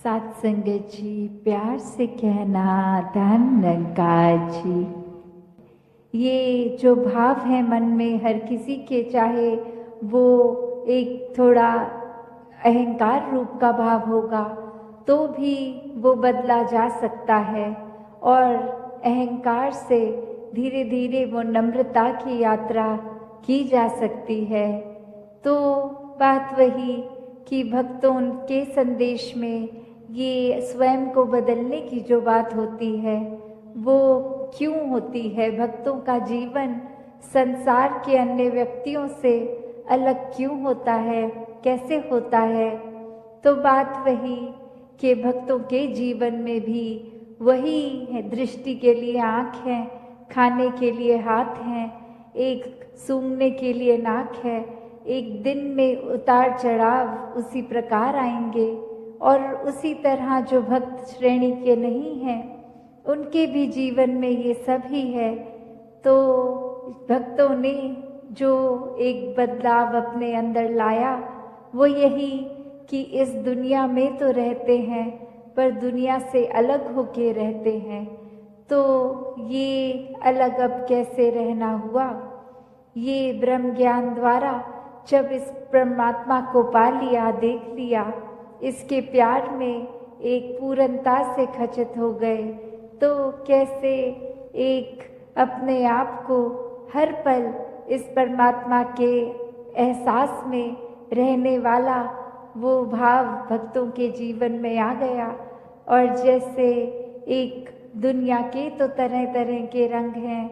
सत्संगत जी, प्यार से कहना धन निरंकार जी। ये जो भाव है मन में हर किसी के, चाहे वो एक थोड़ा अहंकार रूप का भाव होगा तो भी वो बदला जा सकता है, और अहंकार से धीरे धीरे वो नम्रता की यात्रा की जा सकती है। तो बात वही कि भक्तों के संदेश में ये स्वयं को बदलने की जो बात होती है वो क्यों होती है, भक्तों का जीवन संसार के अन्य व्यक्तियों से अलग क्यों होता है, कैसे होता है। तो बात वही कि भक्तों के जीवन में भी वही है, दृष्टि के लिए आँख है, खाने के लिए हाथ हैं, एक सूंघने के लिए नाक है। एक दिन में उतार चढ़ाव उसी प्रकार आएंगे, और उसी तरह जो भक्त श्रेणी के नहीं हैं उनके भी जीवन में ये सब ही है। तो भक्तों ने जो एक बदलाव अपने अंदर लाया वो यही कि इस दुनिया में तो रहते हैं पर दुनिया से अलग होके रहते हैं। तो ये अलग अब कैसे रहना हुआ, ये ब्रह्म ज्ञान द्वारा जब इस परमात्मा को पा लिया, देख लिया, इसके प्यार में एक पूर्णता से खचित हो गए, तो कैसे एक अपने आप को हर पल इस परमात्मा के एहसास में रहने वाला वो भाव भक्तों के जीवन में आ गया। और जैसे एक दुनिया के तो तरह तरह के रंग हैं,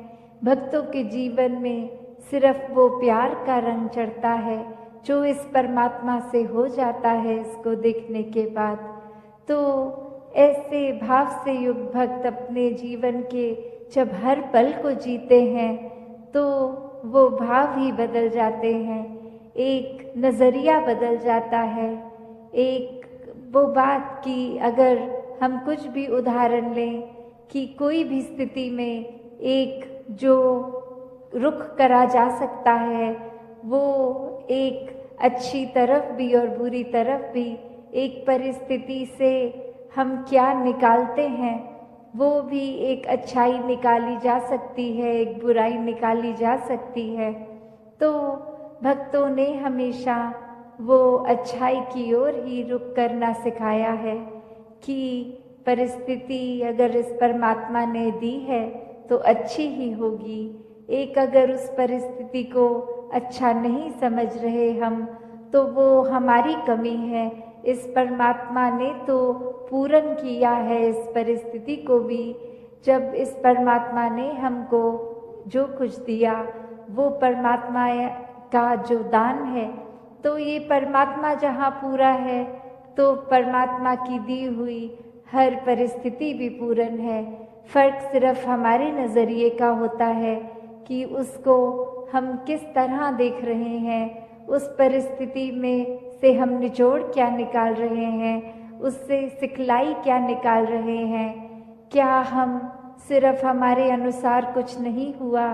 भक्तों के जीवन में सिर्फ वो प्यार का रंग चढ़ता है जो इस परमात्मा से हो जाता है इसको देखने के बाद। तो ऐसे भाव से युक्त भक्त अपने जीवन के जब हर पल को जीते हैं तो वो भाव ही बदल जाते हैं, एक नज़रिया बदल जाता है। एक वो बात कि अगर हम कुछ भी उदाहरण लें कि कोई भी स्थिति में एक जो रुख करा जा सकता है वो एक अच्छी तरफ भी और बुरी तरफ भी, एक परिस्थिति से हम क्या निकालते हैं वो भी एक अच्छाई निकाली जा सकती है, एक बुराई निकाली जा सकती है। तो भक्तों ने हमेशा वो अच्छाई की ओर ही रुख करना सिखाया है कि परिस्थिति अगर इस परमात्मा ने दी है तो अच्छी ही होगी। एक अगर उस परिस्थिति को अच्छा नहीं समझ रहे हम तो वो हमारी कमी है, इस परमात्मा ने तो पूर्ण किया है इस परिस्थिति को भी। जब इस परमात्मा ने हमको जो कुछ दिया वो परमात्मा का जो दान है, तो ये परमात्मा जहाँ पूरा है तो परमात्मा की दी हुई हर परिस्थिति भी पूर्ण है। फर्क सिर्फ हमारे नज़रिए का होता है कि उसको हम किस तरह देख रहे हैं, उस परिस्थिति में से हम निचोड़ क्या निकाल रहे हैं, उससे सिखलाई क्या निकाल रहे हैं। क्या हम सिर्फ हमारे अनुसार कुछ नहीं हुआ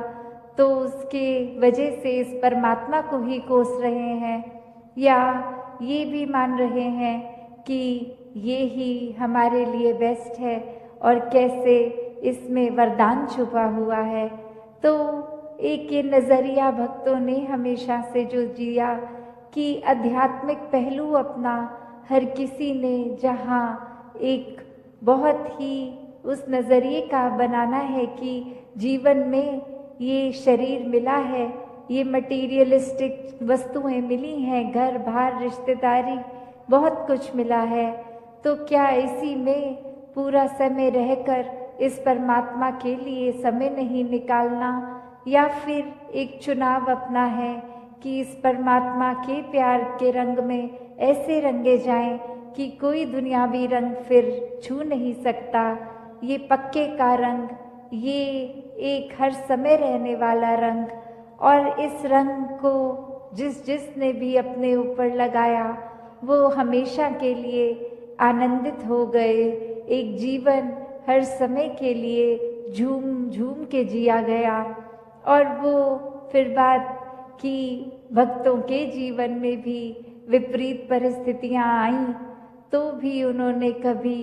तो उसके वजह से इस परमात्मा को ही कोस रहे हैं, या ये भी मान रहे हैं कि ये ही हमारे लिए बेस्ट है और कैसे इसमें वरदान छुपा हुआ है। तो एक ये नज़रिया भक्तों ने हमेशा से जो जिया कि आध्यात्मिक पहलू अपना हर किसी ने जहाँ एक बहुत ही उस नज़रिए का बनाना है कि जीवन में ये शरीर मिला है, ये मटीरियलिस्टिक वस्तुएं मिली हैं, घर बार रिश्तेदारी बहुत कुछ मिला है, तो क्या इसी में पूरा समय रहकर इस परमात्मा के लिए समय नहीं निकालना, या फिर एक चुनाव अपना है कि इस परमात्मा के प्यार के रंग में ऐसे रंगे जाएं कि कोई दुनियावी रंग फिर छू नहीं सकता। ये पक्के का रंग, ये एक हर समय रहने वाला रंग, और इस रंग को जिसने भी अपने ऊपर लगाया वो हमेशा के लिए आनंदित हो गए। एक जीवन हर समय के लिए झूम झूम के जिया गया। और वो फिर बात कि भक्तों के जीवन में भी विपरीत परिस्थितियां आईं तो भी उन्होंने कभी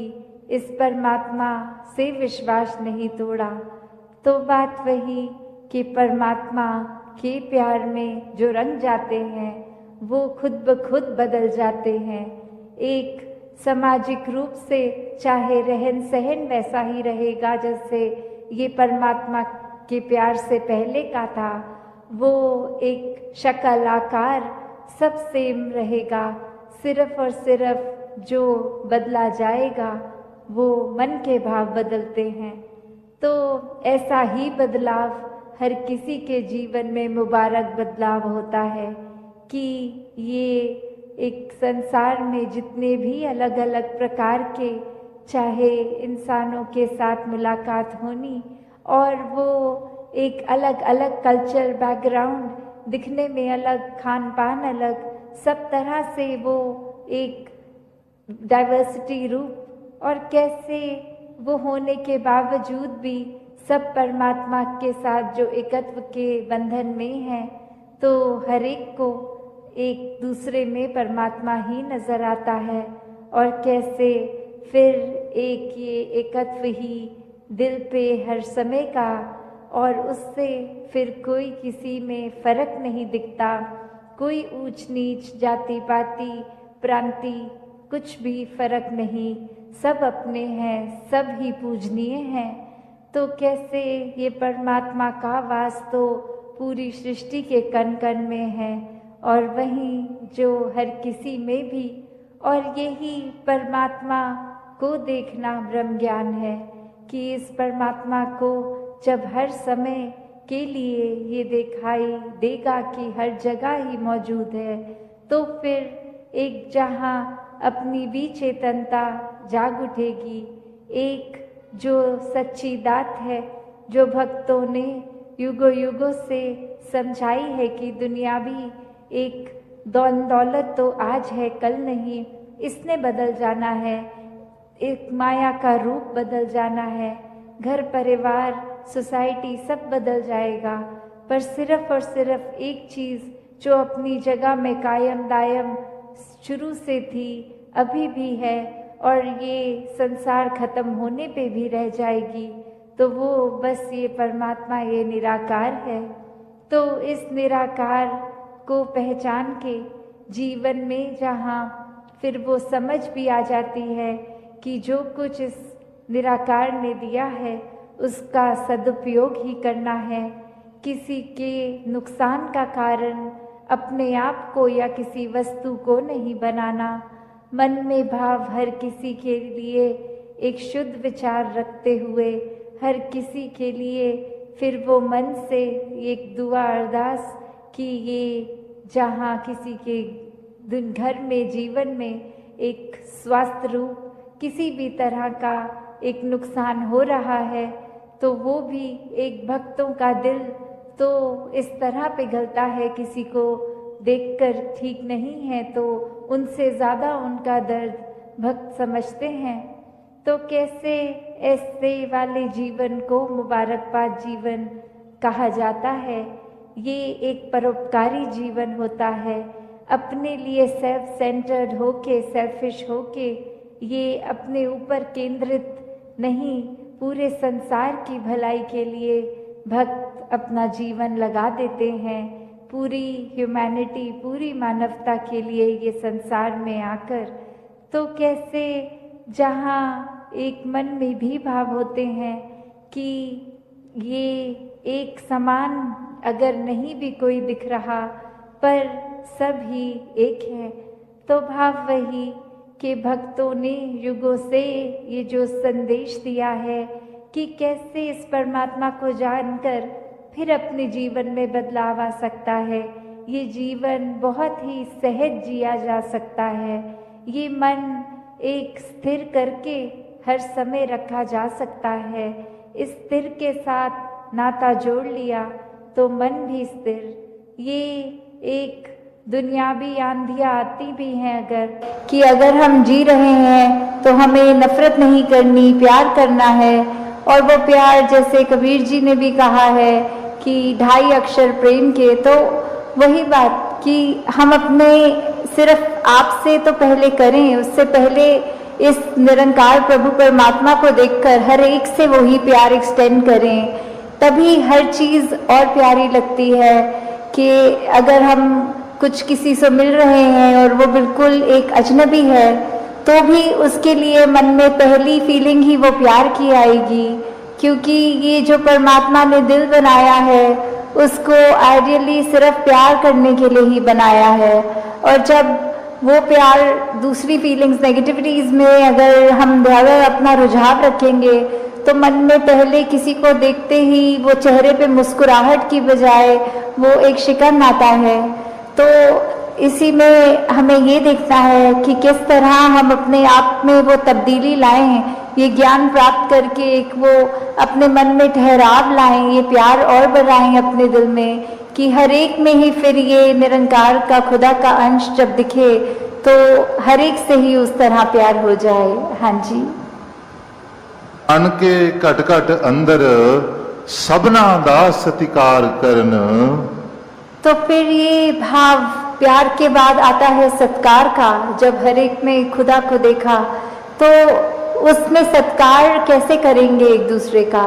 इस परमात्मा से विश्वास नहीं तोड़ा। तो बात वही कि परमात्मा के प्यार में जो रंग जाते हैं वो खुद ब खुद बदल जाते हैं। एक सामाजिक रूप से चाहे रहन सहन वैसा ही रहेगा जैसे ये परमात्मा के प्यार से पहले का था, वो एक शक्ल आकार सब सेम रहेगा। सिर्फ और सिर्फ जो बदला जाएगा वो मन के भाव बदलते हैं। तो ऐसा ही बदलाव हर किसी के जीवन में मुबारक बदलाव होता है कि ये एक संसार में जितने भी अलग अलग प्रकार के चाहे इंसानों के साथ मुलाकात होनी और वो एक अलग अलग कल्चर बैकग्राउंड, दिखने में अलग, खान पान अलग, सब तरह से वो एक डाइवर्सिटी रूप और कैसे वो होने के बावजूद भी सब परमात्मा के साथ जो एकत्व के बंधन में हैं, तो हर एक को एक दूसरे में परमात्मा ही नजर आता है। और कैसे फिर एक ये एकत्व ही दिल पे हर समय का, और उससे फिर कोई किसी में फर्क नहीं दिखता, कोई ऊंच नीच जाति पाति प्रांति कुछ भी फर्क नहीं, सब अपने हैं, सब ही पूजनीय हैं। तो कैसे ये परमात्मा का वास तो पूरी सृष्टि के कण कण में है और वहीं जो हर किसी में भी, और यही परमात्मा को देखना ब्रह्म ज्ञान है कि इस परमात्मा को जब हर समय के लिए ये दिखाई देगा कि हर जगह ही मौजूद है, तो फिर एक जहाँ अपनी भी चेतनता जाग उठेगी। एक जो सच्ची दात है, जो भक्तों ने युगों युगों से समझाई है कि दुनिया भी एक दौलत तो आज है कल नहीं, इसने बदल जाना है, एक माया का रूप बदल जाना है, घर परिवार सोसाइटी सब बदल जाएगा, पर सिर्फ और सिर्फ एक चीज़ जो अपनी जगह में कायम दायम शुरू से थी, अभी भी है और ये संसार खत्म होने पे भी रह जाएगी, तो वो बस ये परमात्मा, ये निराकार है। तो इस निराकार को पहचान के जीवन में जहाँ फिर वो समझ भी आ जाती है कि जो कुछ इस निराकार ने दिया है उसका सदुपयोग ही करना है, किसी के नुकसान का कारण अपने आप को या किसी वस्तु को नहीं बनाना। मन में भाव हर किसी के लिए एक शुद्ध विचार रखते हुए हर किसी के लिए फिर वो मन से एक दुआ अरदास कि ये जहाँ किसी के घर में जीवन में एक स्वास्थ्य रूप किसी भी तरह का एक नुकसान हो रहा है, तो वो भी एक भक्तों का दिल तो इस तरह पिघलता है, किसी को देखकर ठीक नहीं है तो उनसे ज़्यादा उनका दर्द भक्त समझते हैं। तो कैसे ऐसे वाले जीवन को मुबारकबाद जीवन कहा जाता है। ये एक परोपकारी जीवन होता है, अपने लिए सेल्फ सेंटर्ड होके, सेल्फिश होके, ये अपने ऊपर केंद्रित नहीं, पूरे संसार की भलाई के लिए भक्त अपना जीवन लगा देते हैं, पूरी ह्यूमैनिटी, पूरी मानवता के लिए ये संसार में आकर। तो कैसे जहाँ एक मन में भी भाव होते हैं कि ये एक समान अगर नहीं भी कोई दिख रहा पर सब ही एक है, तो भाव वही कि भक्तों ने युगों से ये जो संदेश दिया है कि कैसे इस परमात्मा को जानकर फिर अपने जीवन में बदलाव आ सकता है, ये जीवन बहुत ही सहज जिया जा सकता है, ये मन एक स्थिर करके हर समय रखा जा सकता है। इस स्थिर के साथ नाता जोड़ लिया तो मन भी स्थिर। ये एक दुनियावी आंधियाँ आती भी हैं अगर हम जी रहे हैं तो हमें नफरत नहीं करनी, प्यार करना है। और वो प्यार जैसे कबीर जी ने भी कहा है कि 2.5 अक्षर प्रेम के, तो वही बात कि हम अपने सिर्फ आपसे तो पहले करें, उससे पहले इस निरंकार प्रभु परमात्मा को देखकर हर एक से वही प्यार एक्सटेंड करें, तभी हर चीज़ और प्यारी लगती है। कि अगर हम कुछ किसी से मिल रहे हैं और वो बिल्कुल एक अजनबी है, तो भी उसके लिए मन में पहली फीलिंग ही वो प्यार की आएगी, क्योंकि ये जो परमात्मा ने दिल बनाया है उसको आइडियली सिर्फ प्यार करने के लिए ही बनाया है। और जब वो प्यार दूसरी फीलिंग्स नेगेटिविटीज़ में अगर हम ज़्यादा अपना रुझाव रखेंगे, तो मन में पहले किसी को देखते ही वो चेहरे पे मुस्कुराहट की बजाय वो एक शिकन आता है। तो इसी में हमें ये देखना है कि किस तरह हम अपने आप में वो तब्दीली लाएं, ये ज्ञान प्राप्त करके एक वो अपने मन में ठहराव लाएं, ये प्यार और बढ़ाएं अपने दिल में, कि हर एक में ही फिर ये निरंकार का खुदा का अंश जब दिखे तो हर एक से ही उस तरह प्यार हो जाए। हाँ जी। मन के घट घट अंदर सबना दा सत्कार करन। तो फिर ये भाव प्यार के बाद आता है सत्कार का। जब हर एक में खुदा को देखा तो उसमें सत्कार कैसे करेंगे एक दूसरे का?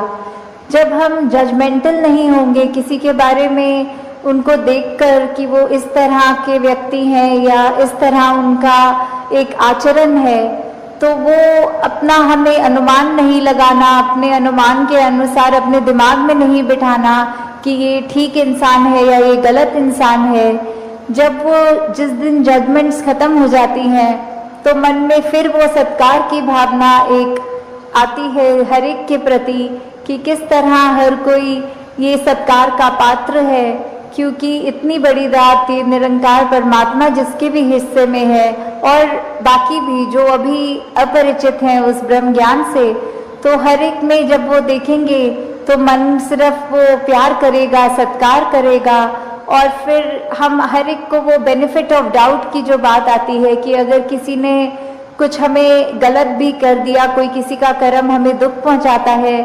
जब हम जजमेंटल नहीं होंगे किसी के बारे में, उनको देखकर कि वो इस तरह के व्यक्ति हैं या इस तरह उनका एक आचरण है, तो वो अपना हमें अनुमान नहीं लगाना, अपने अनुमान के अनुसार अपने दिमाग में नहीं बिठाना कि ये ठीक इंसान है या ये गलत इंसान है। जब वो जिस दिन जजमेंट्स खत्म हो जाती हैं तो मन में फिर वो सत्कार की भावना एक आती है हर एक के प्रति, कि किस तरह हर कोई ये सत्कार का पात्र है, क्योंकि इतनी बड़ी रात ये निरंकार परमात्मा जिसके भी हिस्से में है और बाकी भी जो अभी अपरिचित हैं उस ब्रह्म ज्ञान से, तो हर एक में जब वो देखेंगे तो मन सिर्फ वो प्यार करेगा, सत्कार करेगा। और फिर हम हर एक को वो बेनिफिट ऑफ डाउट की जो बात आती है कि अगर किसी ने कुछ हमें गलत भी कर दिया, कोई किसी का कर्म हमें दुख पहुंचाता है,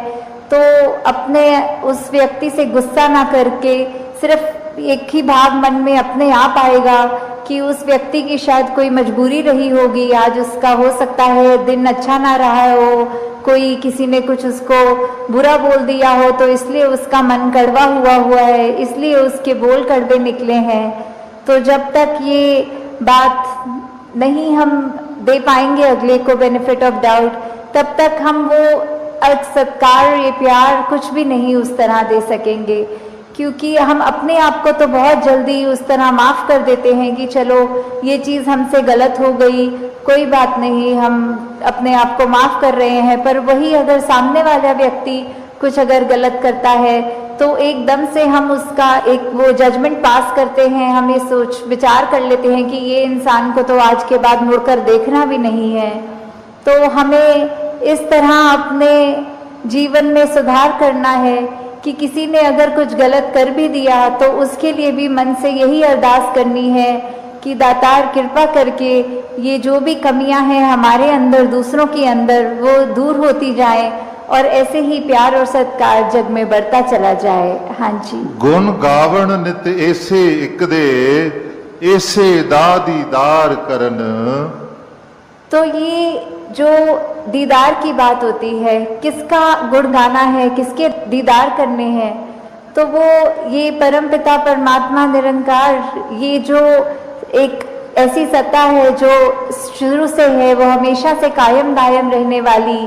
तो अपने उस व्यक्ति से गुस्सा ना करके सिर्फ एक ही भाव मन में अपने आप आएगा कि उस व्यक्ति की शायद कोई मजबूरी रही होगी, आज उसका हो सकता है दिन अच्छा ना रहा हो, कोई किसी ने कुछ उसको बुरा बोल दिया हो तो इसलिए उसका मन कड़वा हुआ है, इसलिए उसके बोल कड़वे निकले हैं। तो जब तक ये बात नहीं हम दे पाएंगे अगले को बेनिफिट ऑफ डाउट, तब तक हम वो सत्कार, ये प्यार कुछ भी नहीं उस तरह दे सकेंगे, क्योंकि हम अपने आप को तो बहुत जल्दी उस तरह माफ़ कर देते हैं कि चलो ये चीज़ हमसे गलत हो गई, कोई बात नहीं, हम अपने आप को माफ़ कर रहे हैं। पर वही अगर सामने वाला व्यक्ति कुछ अगर गलत करता है तो एकदम से हम उसका एक वो जजमेंट पास करते हैं, हम ये सोच विचार कर लेते हैं कि ये इंसान को तो आज के बाद मुड़कर देखना भी नहीं है। तो हमें इस तरह अपने जीवन में सुधार करना है कि किसी ने अगर कुछ गलत कर भी दिया तो उसके लिए भी मन से यही अरदास करनी है कि दातार कृपा करके ये जो भी कमियां हैं हमारे अंदर, दूसरों के अंदर, वो दूर होती जाए और ऐसे ही प्यार और सत्कार जग में बढ़ता चला जाए। हाँ जी। गुण गावण नित ऐसे एक दे ऐसे दा दीदार करन। तो ये जो दीदार की बात होती है, किसका गुण गाना है, किसके दीदार करने हैं, तो वो ये परमपिता परमात्मा निरंकार, ये जो एक ऐसी सत्ता है जो शुरू से है, वो हमेशा से कायम दायम रहने वाली,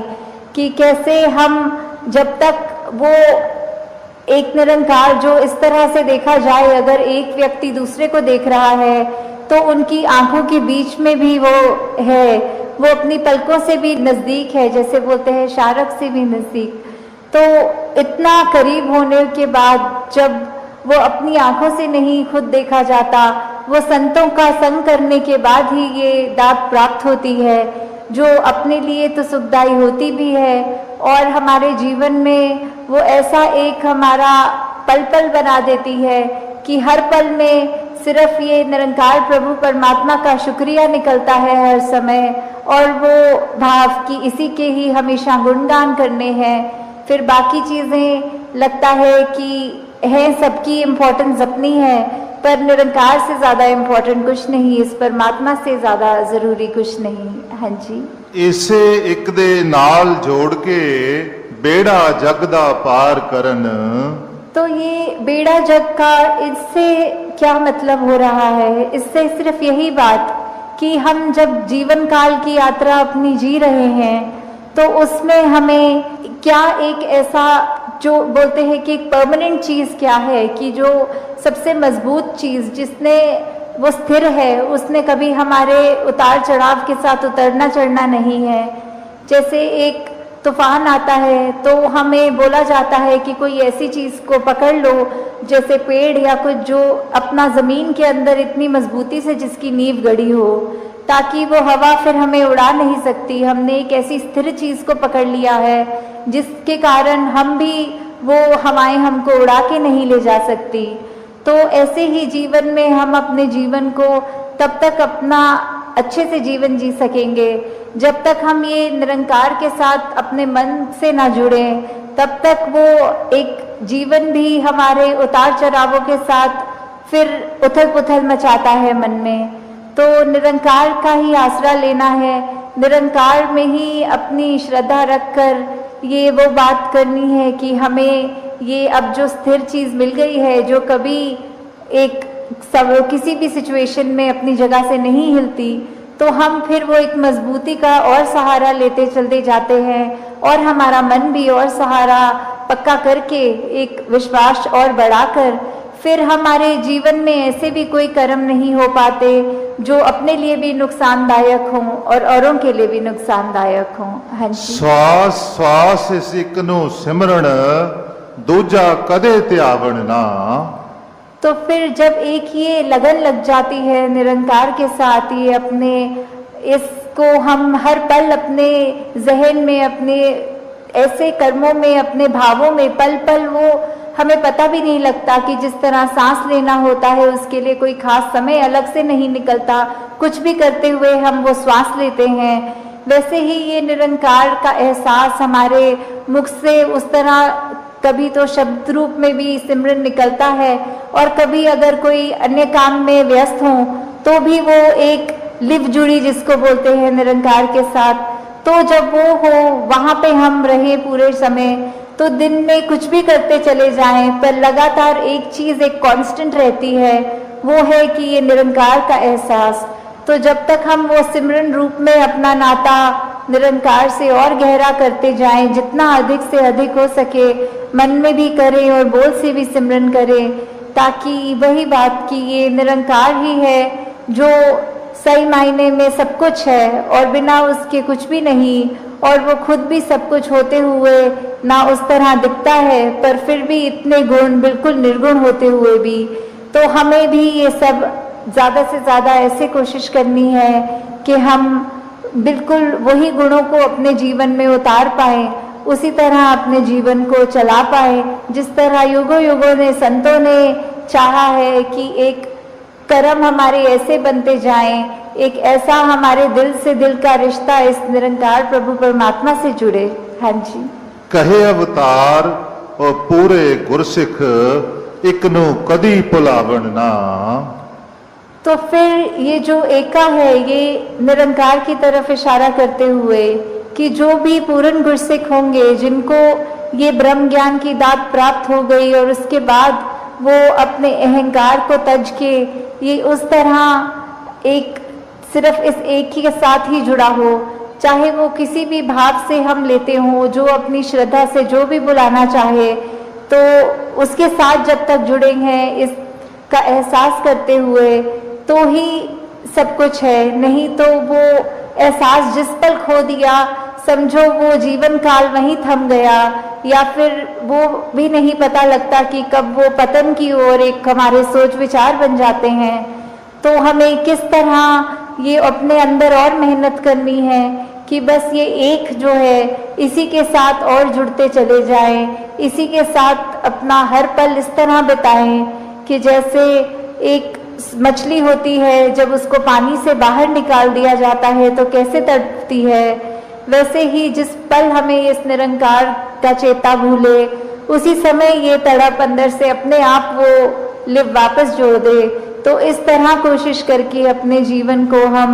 कि कैसे हम जब तक वो एक निरंकार जो इस तरह से देखा जाए, अगर एक व्यक्ति दूसरे को देख रहा है तो उनकी आंखों के बीच में भी वो है, वो अपनी पलकों से भी नज़दीक है, जैसे बोलते हैं शारक से भी नज़दीक। तो इतना करीब होने के बाद जब वो अपनी आंखों से नहीं खुद देखा जाता, वो संतों का संग करने के बाद ही ये दात प्राप्त होती है, जो अपने लिए तो सुखदायी होती भी है और हमारे जीवन में वो ऐसा एक हमारा पल पल बना देती है कि हर पल में सिर्फ ये निरंकार प्रभु परमात्मा का शुक्रिया निकलता है हर समय, और वो भाव कि इसी के ही हमेशा गुणगान करने हैं। फिर बाकी चीज़ें लगता है कि है सबकी इम्पोर्टेंस अपनी है, पर निरंकार से ज़्यादा इम्पोर्टेंट कुछ नहीं, इस परमात्मा से ज़्यादा ज़रूरी कुछ नहीं। हाँ जी। ਇਸੇ ਇੱਕ ਦੇ ਨਾਲ ਜੋੜ ਕੇ ਬੇੜਾ ਜਗ ਦਾ ਪਾਰ ਕਰਨ। तो ये बेड़ा जग का, इससे क्या मतलब हो रहा है? इससे सिर्फ यही बात कि हम जब जीवन काल की यात्रा अपनी जी रहे हैं तो उसमें हमें क्या एक ऐसा, जो बोलते हैं कि एक परमानेंट चीज़ क्या है, कि जो सबसे मजबूत चीज़ जिसने वो स्थिर है, उसने कभी हमारे उतार चढ़ाव के साथ उतरना चढ़ना नहीं है। जैसे एक तूफान आता है तो हमें बोला जाता है कि कोई ऐसी चीज़ को पकड़ लो, जैसे पेड़ या कुछ जो अपना ज़मीन के अंदर इतनी मजबूती से जिसकी नींव गड़ी हो, ताकि वो हवा फिर हमें उड़ा नहीं सकती। हमने एक ऐसी स्थिर चीज़ को पकड़ लिया है जिसके कारण हम भी, वो हवाएं हमको उड़ा के नहीं ले जा सकती। तो ऐसे ही जीवन में हम अपने जीवन को तब तक अपना अच्छे से जीवन जी सकेंगे जब तक हम ये निरंकार के साथ अपने मन से ना जुड़े, तब तक वो एक जीवन भी हमारे उतार चढ़ावों के साथ फिर उथल पुथल मचाता है मन में। तो निरंकार का ही आसरा लेना है, निरंकार में ही अपनी श्रद्धा रखकर ये वो बात करनी है कि हमें ये अब जो स्थिर चीज़ मिल गई है, जो कभी एक किसी भी सिचुएशन में अपनी जगह से नहीं हिलती, तो हम फिर वो एक मजबूती का और सहारा लेते चलते जाते हैं और हमारा मन भी और सहारा पक्का करके, एक विश्वास और बढ़ाकर, फिर हमारे जीवन में ऐसे भी कोई कर्म नहीं हो पाते जो अपने लिए भी नुकसानदायक हों और औरों के लिए भी नुकसानदायक हों। हाँ जी। श्वास श्वास इस एक नु सिमरण दूजा कदे त्यावण ना। तो फिर जब एक ये लगन लग जाती है निरंकार के साथ, ये अपने इसको हम हर पल अपने जहन में, अपने ऐसे कर्मों में, अपने भावों में पल पल, वो हमें पता भी नहीं लगता कि जिस तरह सांस लेना होता है उसके लिए कोई खास समय अलग से नहीं निकलता, कुछ भी करते हुए हम वो श्वास लेते हैं, वैसे ही ये निरंकार का एहसास हमारे मुख से उस तरह कभी तो शब्द रूप में भी सिमरन निकलता है और कभी अगर कोई अन्य काम में व्यस्त हो तो भी वो एक लिव जुड़ी जिसको बोलते हैं निरंकार के साथ। तो जब वो हो, वहाँ पे हम रहे पूरे समय, तो दिन में कुछ भी करते चले जाएं पर लगातार एक चीज़ एक कांस्टेंट रहती है, वो है कि ये निरंकार का एहसास। तो जब तक हम वो सिमरन रूप में अपना नाता निरंकार से और गहरा करते जाएं, जितना अधिक से अधिक हो सके मन में भी करें और बोल से भी सिमरन करें, ताकि वही बात कि ये निरंकार ही है जो सही मायने में सब कुछ है और बिना उसके कुछ भी नहीं, और वो खुद भी सब कुछ होते हुए ना उस तरह दिखता है, पर फिर भी इतने गुण बिल्कुल निर्गुण होते हुए भी। तो हमें भी ये सब ज़्यादा से ज़्यादा ऐसे कोशिश करनी है कि हम बिल्कुल वही गुणों को अपने जीवन में उतार पाएं, उसी तरह अपने जीवन को चला पाएं जिस तरह युगों युगों ने संतों ने चाहा है कि एक कर्म हमारे ऐसे बनते जाएं, एक ऐसा हमारे दिल से दिल का रिश्ता इस निरंकार प्रभु परमात्मा से जुड़े। हाँ जी। कहे अवतार और पूरे गुरसिख एक नु कदी भुलावण ना। तो फिर ये जो एका है, ये निरंकार की तरफ इशारा करते हुए कि जो भी पूर्ण गुरसिख होंगे, जिनको ये ब्रह्म ज्ञान की दात प्राप्त हो गई और उसके बाद वो अपने अहंकार को तज के ये उस तरह एक सिर्फ इस एक ही के साथ ही जुड़ा हो, चाहे वो किसी भी भाव से हम लेते हों, जो अपनी श्रद्धा से जो भी बुलाना चाहे, तो उसके साथ जब तक जुड़े हैं इसका एहसास करते हुए, तो ही सब कुछ है। नहीं तो वो एहसास जिस पल खो दिया, समझो वो जीवन काल वहीं थम गया, या फिर वो भी नहीं पता लगता कि कब वो पतन की ओर एक हमारे सोच विचार बन जाते हैं। तो हमें किस तरह ये अपने अंदर और मेहनत करनी है कि बस ये एक जो है इसी के साथ और जुड़ते चले जाएं, इसी के साथ अपना हर पल इस तरह बिताएं कि जैसे एक मछली होती है, जब उसको पानी से बाहर निकाल दिया जाता है तो कैसे तड़पती है, वैसे ही जिस पल हमें इस निरंकार का चेता भूले, उसी समय ये तड़प अंदर से अपने आप वो लिव वापस जोड़ दे। तो इस तरह कोशिश करके अपने जीवन को हम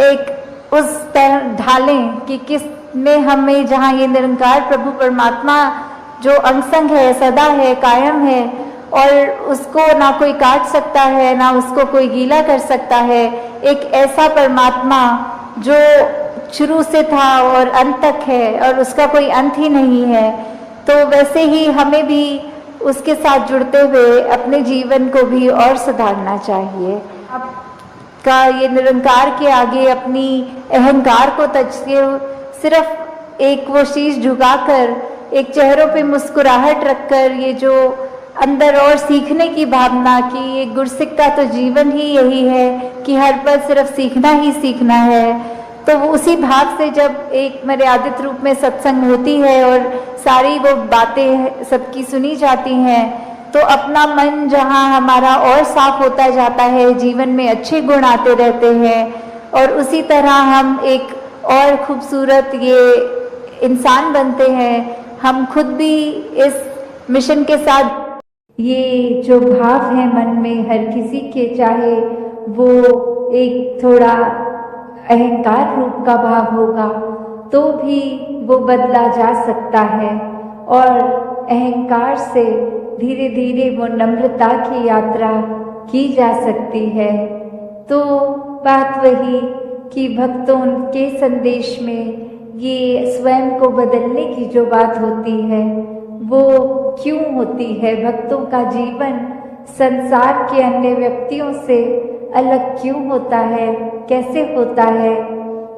एक उस तरह ढालें कि किस में हमें, जहाँ ये निरंकार प्रभु परमात्मा जो अंग-संग है, सदा है, कायम है, और उसको ना कोई काट सकता है, ना उसको कोई गीला कर सकता है, एक ऐसा परमात्मा जो शुरू से था और अंत तक है और उसका कोई अंत ही नहीं है। तो वैसे ही हमें भी उसके साथ जुड़ते हुए अपने जीवन को भी और सुधारना चाहिए। आपका ये निरंकार के आगे अपनी अहंकार को तज के सिर्फ एक वो शीश झुकाकर, एक चेहरों पे मुस्कुराहट रखकर, ये जो अंदर और सीखने की भावना कि ये गुरसिक का तो जीवन ही यही है कि हर पल सिर्फ सीखना ही सीखना है, तो वो उसी भाव से जब एक मर्यादित रूप में सत्संग होती है और सारी वो बातें सबकी सुनी जाती हैं, तो अपना मन जहाँ हमारा और साफ होता जाता है, जीवन में अच्छे गुण आते रहते हैं, और उसी तरह हम एक और खूबसूरत ये इंसान बनते हैं। हम खुद भी इस मिशन के साथ, ये जो भाव है मन में हर किसी के, चाहे वो एक थोड़ा अहंकार रूप का भाव होगा तो भी वो बदला जा सकता है, और अहंकार से धीरे धीरे वो नम्रता की यात्रा की जा सकती है। तो बात वही कि भक्तों के संदेश में ये स्वयं को बदलने की जो बात होती है वो क्यों होती है, भक्तों का जीवन संसार के अन्य व्यक्तियों से अलग क्यों होता है, कैसे होता है।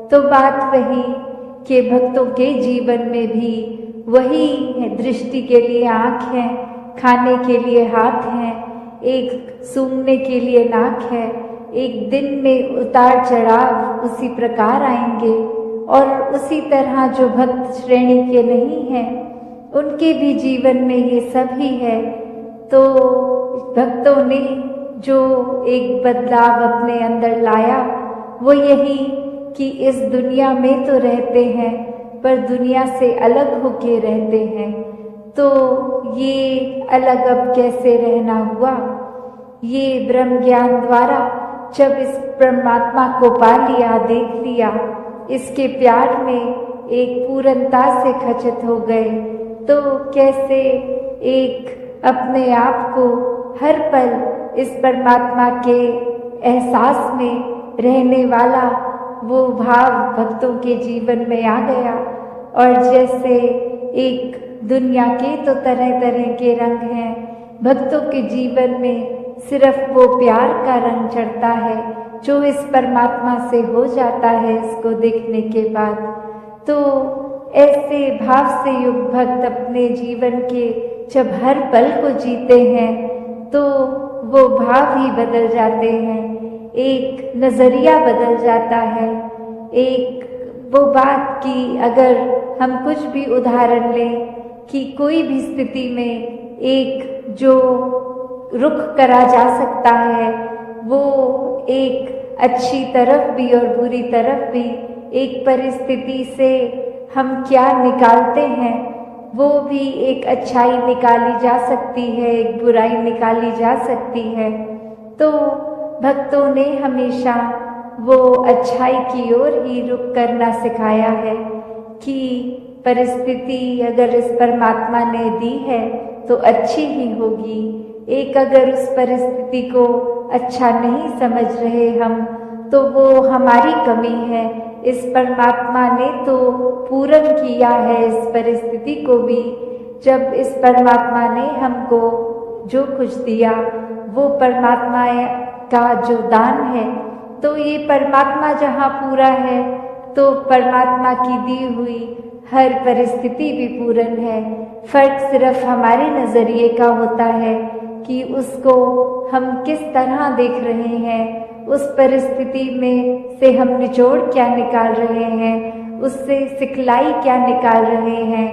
तो बात वही कि भक्तों के जीवन में भी वही है, दृष्टि के लिए आँख है, खाने के लिए हाथ हैं, एक सूंघने के लिए नाक है, एक दिन में उतार चढ़ाव उसी प्रकार आएंगे, और उसी तरह जो भक्त श्रेणी के नहीं हैं उनके भी जीवन में ये सब ही है। तो भक्तों ने जो एक बदलाव अपने अंदर लाया वो यही कि इस दुनिया में तो रहते हैं पर दुनिया से अलग होके रहते हैं। तो ये अलग अब कैसे रहना हुआ, ये ब्रह्म ज्ञान द्वारा जब इस परमात्मा को पा लिया, देख लिया, इसके प्यार में एक पूर्णता से खचित हो गए, तो कैसे एक अपने आप को हर पल इस परमात्मा के एहसास में रहने वाला वो भाव भक्तों के जीवन में आ गया। और जैसे एक दुनिया के तो तरह तरह के रंग हैं, भक्तों के जीवन में सिर्फ वो प्यार का रंग चढ़ता है जो इस परमात्मा से हो जाता है इसको देखने के बाद। तो ऐसे भाव से युक्त भक्त अपने जीवन के जब हर पल को जीते हैं तो वो भाव ही बदल जाते हैं, एक नज़रिया बदल जाता है। एक वो बात कि अगर हम कुछ भी उदाहरण लें कि कोई भी स्थिति में एक जो रुख करा जा सकता है वो एक अच्छी तरफ भी और बुरी तरफ भी, एक परिस्थिति से हम क्या निकालते हैं वो भी एक अच्छाई निकाली जा सकती है, एक बुराई निकाली जा सकती है। तो भक्तों ने हमेशा वो अच्छाई की ओर ही रुख करना सिखाया है कि परिस्थिति अगर इस परमात्मा ने दी है तो अच्छी ही होगी। एक अगर उस परिस्थिति को अच्छा नहीं समझ रहे हम तो वो हमारी कमी है। इस परमात्मा ने तो पूर्ण किया है इस परिस्थिति को भी। जब इस परमात्मा ने हमको जो कुछ दिया वो परमात्मा का जो दान है, तो ये परमात्मा जहाँ पूरा है तो परमात्मा की दी हुई हर परिस्थिति भी पूर्ण है। फर्क सिर्फ हमारे नज़रिए का होता है कि उसको हम किस तरह देख रहे हैं, उस परिस्थिति में से हम निचोड़ क्या निकाल रहे हैं, उससे सिखलाई क्या निकाल रहे हैं।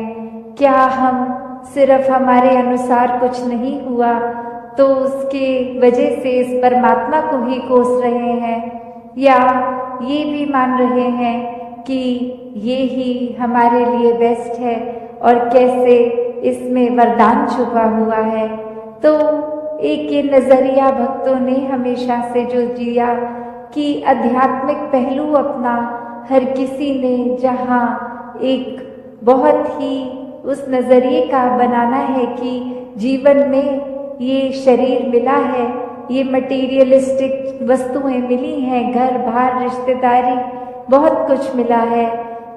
क्या हम सिर्फ हमारे अनुसार कुछ नहीं हुआ तो उसके वजह से इस परमात्मा को ही कोस रहे हैं, या ये भी मान रहे हैं कि ये ही हमारे लिए बेस्ट है और कैसे इसमें वरदान छुपा हुआ है। तो एक ये नजरिया भक्तों ने हमेशा से जो जिया कि आध्यात्मिक पहलू अपना हर किसी ने जहाँ एक बहुत ही उस नजरिए का बनाना है कि जीवन में ये शरीर मिला है, ये मटेरियलिस्टिक वस्तुएं मिली हैं, घर बार रिश्तेदारी बहुत कुछ मिला है,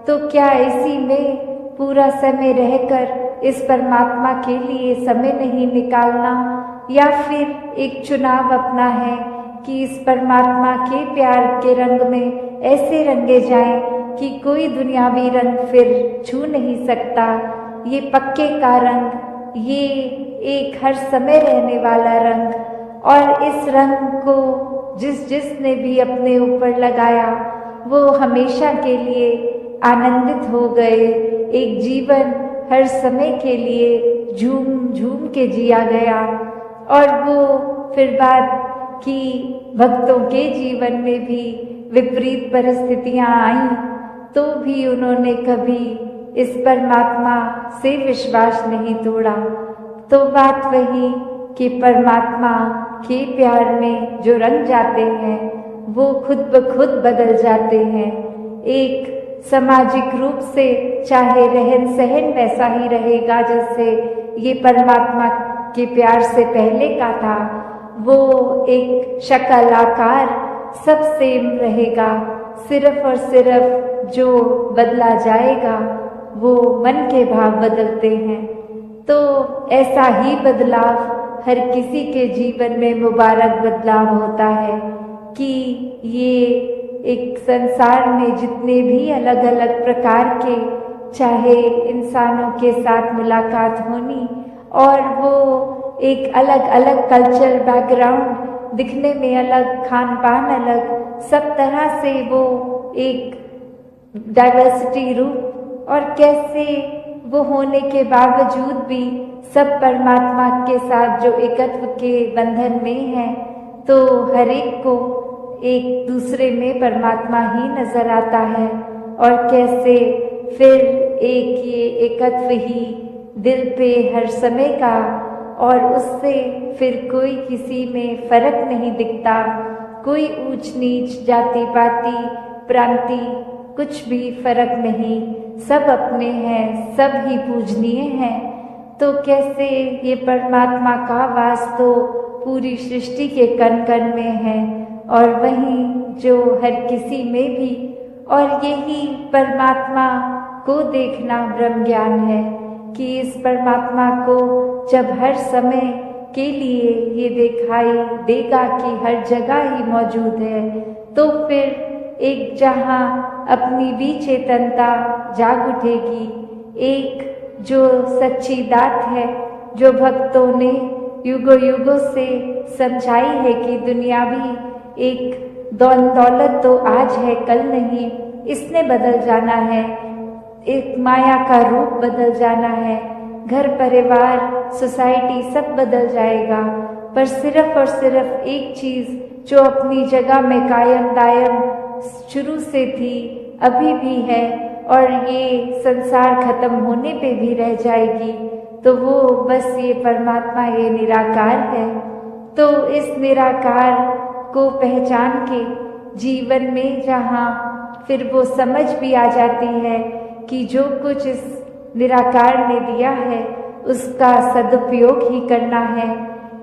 तो क्या इसी में पूरा समय रहकर इस परमात्मा के लिए समय नहीं निकालना, या फिर एक चुनाव अपना है कि इस परमात्मा के प्यार के रंग में ऐसे रंगे जाएं कि कोई दुनियावी रंग फिर छू नहीं सकता। ये पक्के का रंग, ये एक हर समय रहने वाला रंग, और इस रंग को जिसने भी अपने ऊपर लगाया वो हमेशा के लिए आनंदित हो गए। एक जीवन हर समय के लिए झूम झूम के जिया गया। और वो फिर बात कि भक्तों के जीवन में भी विपरीत परिस्थितियां आईं, तो भी उन्होंने कभी इस परमात्मा से विश्वास नहीं तोड़ा। तो बात वही कि परमात्मा के प्यार में जो रंग जाते हैं वो खुद ब खुद बदल जाते हैं। एक सामाजिक रूप से चाहे रहन सहन वैसा ही रहेगा जैसे ये परमात्मा के प्यार से पहले का था, वो एक शक्ल आकार सब सेम रहेगा, सिर्फ और सिर्फ जो बदला जाएगा वो मन के भाव बदलते हैं। तो ऐसा ही बदलाव हर किसी के जीवन में मुबारक बदलाव होता है कि ये एक संसार में जितने भी अलग अलग प्रकार के चाहे इंसानों के साथ मुलाकात होनी, और वो एक अलग अलग कल्चरल बैकग्राउंड, दिखने में अलग, खान पान अलग, सब तरह से वो एक डाइवर्सिटी रूप, और कैसे वो होने के बावजूद भी सब परमात्मा के साथ जो एकत्व के बंधन में है, तो हर एक को एक दूसरे में परमात्मा ही नजर आता है। और कैसे फिर एक ये एकत्व ही दिल पे हर समय का, और उससे फिर कोई किसी में फर्क नहीं दिखता, कोई ऊंच नीच जाति पाति प्रांति कुछ भी फर्क नहीं, सब अपने हैं, सब ही पूजनीय हैं। तो कैसे ये परमात्मा का वास तो पूरी सृष्टि के कण कण में है, और वहीं जो हर किसी में भी, और यही परमात्मा को देखना ब्रह्म ज्ञान है कि इस परमात्मा को जब हर समय के लिए ये दिखाई देगा कि हर जगह ही मौजूद है, तो फिर एक जहाँ अपनी भी चेतनता जाग उठेगी, एक जो सच्ची दात है जो भक्तों ने युगों युगों से समझाई है कि दुनियावी एक दौलत तो आज है कल नहीं, इसने बदल जाना है, एक माया का रूप बदल जाना है, घर परिवार सोसाइटी सब बदल जाएगा, पर सिर्फ और सिर्फ एक चीज जो अपनी जगह में कायम दायम शुरू से थी, अभी भी है, और ये संसार खत्म होने पे भी रह जाएगी, तो वो बस ये परमात्मा, ये निराकार है। तो इस निराकार को पहचान के जीवन में जहाँ फिर वो समझ भी आ जाती है कि जो कुछ इस निराकार ने दिया है उसका सदुपयोग ही करना है,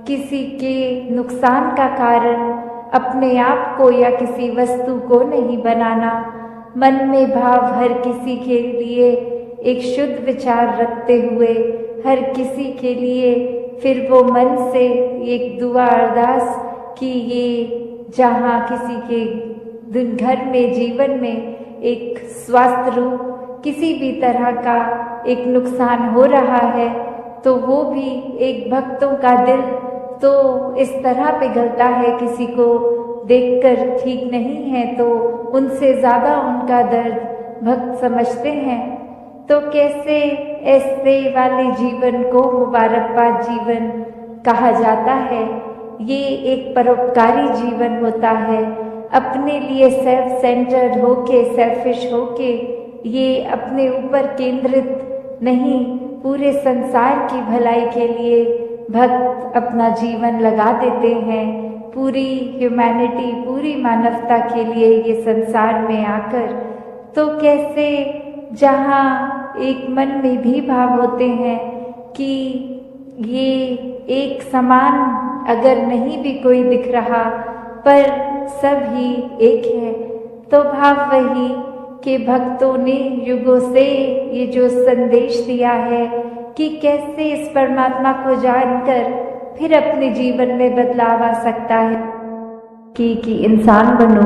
किसी के नुकसान का कारण अपने आप को या किसी वस्तु को नहीं बनाना, मन में भाव हर किसी के लिए एक शुद्ध विचार रखते हुए हर किसी के लिए फिर वो मन से एक दुआ अरदास कि ये जहाँ किसी के घर में जीवन में एक स्वास्थ्य रूप किसी भी तरह का एक नुकसान हो रहा है, तो वो भी एक भक्तों का दिल तो इस तरह पिघलता है, किसी को देखकर ठीक नहीं है तो उनसे ज़्यादा उनका दर्द भक्त समझते हैं। तो कैसे ऐसे वाले जीवन को मुबारकबाद जीवन कहा जाता है। ये एक परोपकारी जीवन होता है, अपने लिए सेल्फ सेंटर्ड होके, सेल्फिश होके, ये अपने ऊपर केंद्रित नहीं, पूरे संसार की भलाई के लिए भक्त अपना जीवन लगा देते हैं पूरी ह्यूमैनिटी, पूरी मानवता के लिए ये संसार में आकर, तो कैसे जहाँ एक मन में भी भाव होते हैं कि ये एक समान अगर नहीं भी कोई दिख रहा पर सब ही एक है, तो भाव वही कि भक्तों ने युगों से ये जो संदेश दिया है कि कैसे इस परमात्मा को जानकर फिर अपने जीवन में बदलाव आ सकता है कि इंसान बनो।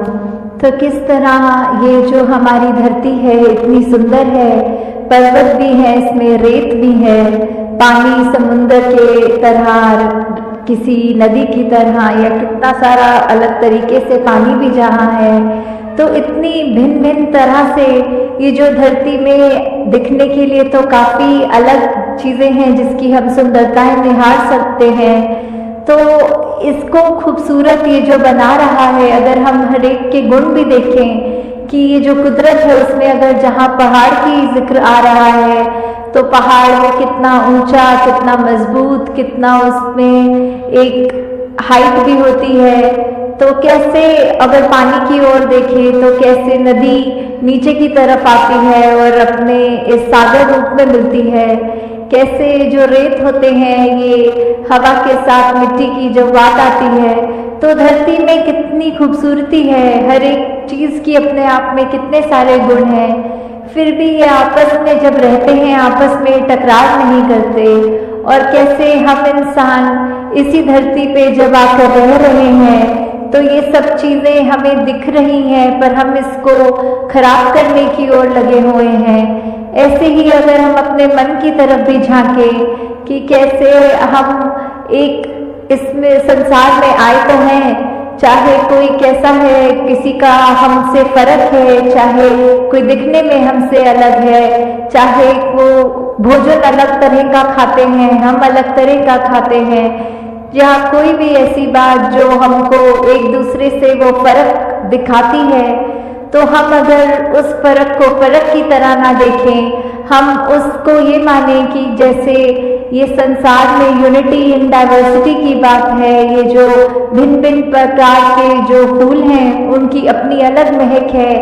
तो किस तरह ये जो हमारी धरती है इतनी सुंदर है, पर्वत भी है, इसमें रेत भी है, पानी समुद्र के तरह, किसी नदी की तरह, या कितना सारा अलग तरीके से पानी भी जहाँ है, तो इतनी भिन्न भिन्न तरह से ये जो धरती में दिखने के लिए तो काफ़ी अलग चीज़ें हैं जिसकी हम सुंदरताएं निहार सकते हैं। तो इसको खूबसूरत ये जो बना रहा है, अगर हम हर एक के गुण भी देखें कि ये जो कुदरत है उसमें अगर जहाँ पहाड़ की जिक्र आ रहा है तो पहाड़ में कितना ऊंचा, कितना मजबूत, कितना उसमें एक हाइट भी होती है। तो कैसे अगर पानी की ओर देखें तो कैसे नदी नीचे की तरफ आती है और अपने इस सागर रूप में मिलती है, कैसे जो रेत होते हैं ये हवा के साथ मिट्टी की जब बात आती है, तो धरती में कितनी खूबसूरती है, हर एक चीज़ की अपने आप में कितने सारे गुण हैं। फिर भी ये आपस में जब रहते हैं आपस में टकरार नहीं करते, और कैसे हम इंसान इसी धरती पे जब आकर रह रहे हैं तो ये सब चीज़ें हमें दिख रही हैं पर हम इसको खराब करने की ओर लगे हुए हैं। ऐसे ही अगर हम अपने मन की तरफ भी झांकें कि कैसे हम एक इसमें संसार में आए तो हैं, चाहे कोई कैसा है, किसी का हमसे फर्क है, चाहे कोई दिखने में हमसे अलग है, चाहे वो भोजन अलग तरह का खाते हैं, हम अलग तरह का खाते हैं, या कोई भी ऐसी बात जो हमको एक दूसरे से वो फर्क दिखाती है, तो हम अगर उस फर्क को फर्क की तरह ना देखें, हम उसको ये माने कि जैसे ये संसार में यूनिटी इन डाइवर्सिटी की बात है, ये जो भिन्न भिन्न प्रकार के जो फूल हैं उनकी अपनी अलग महक है,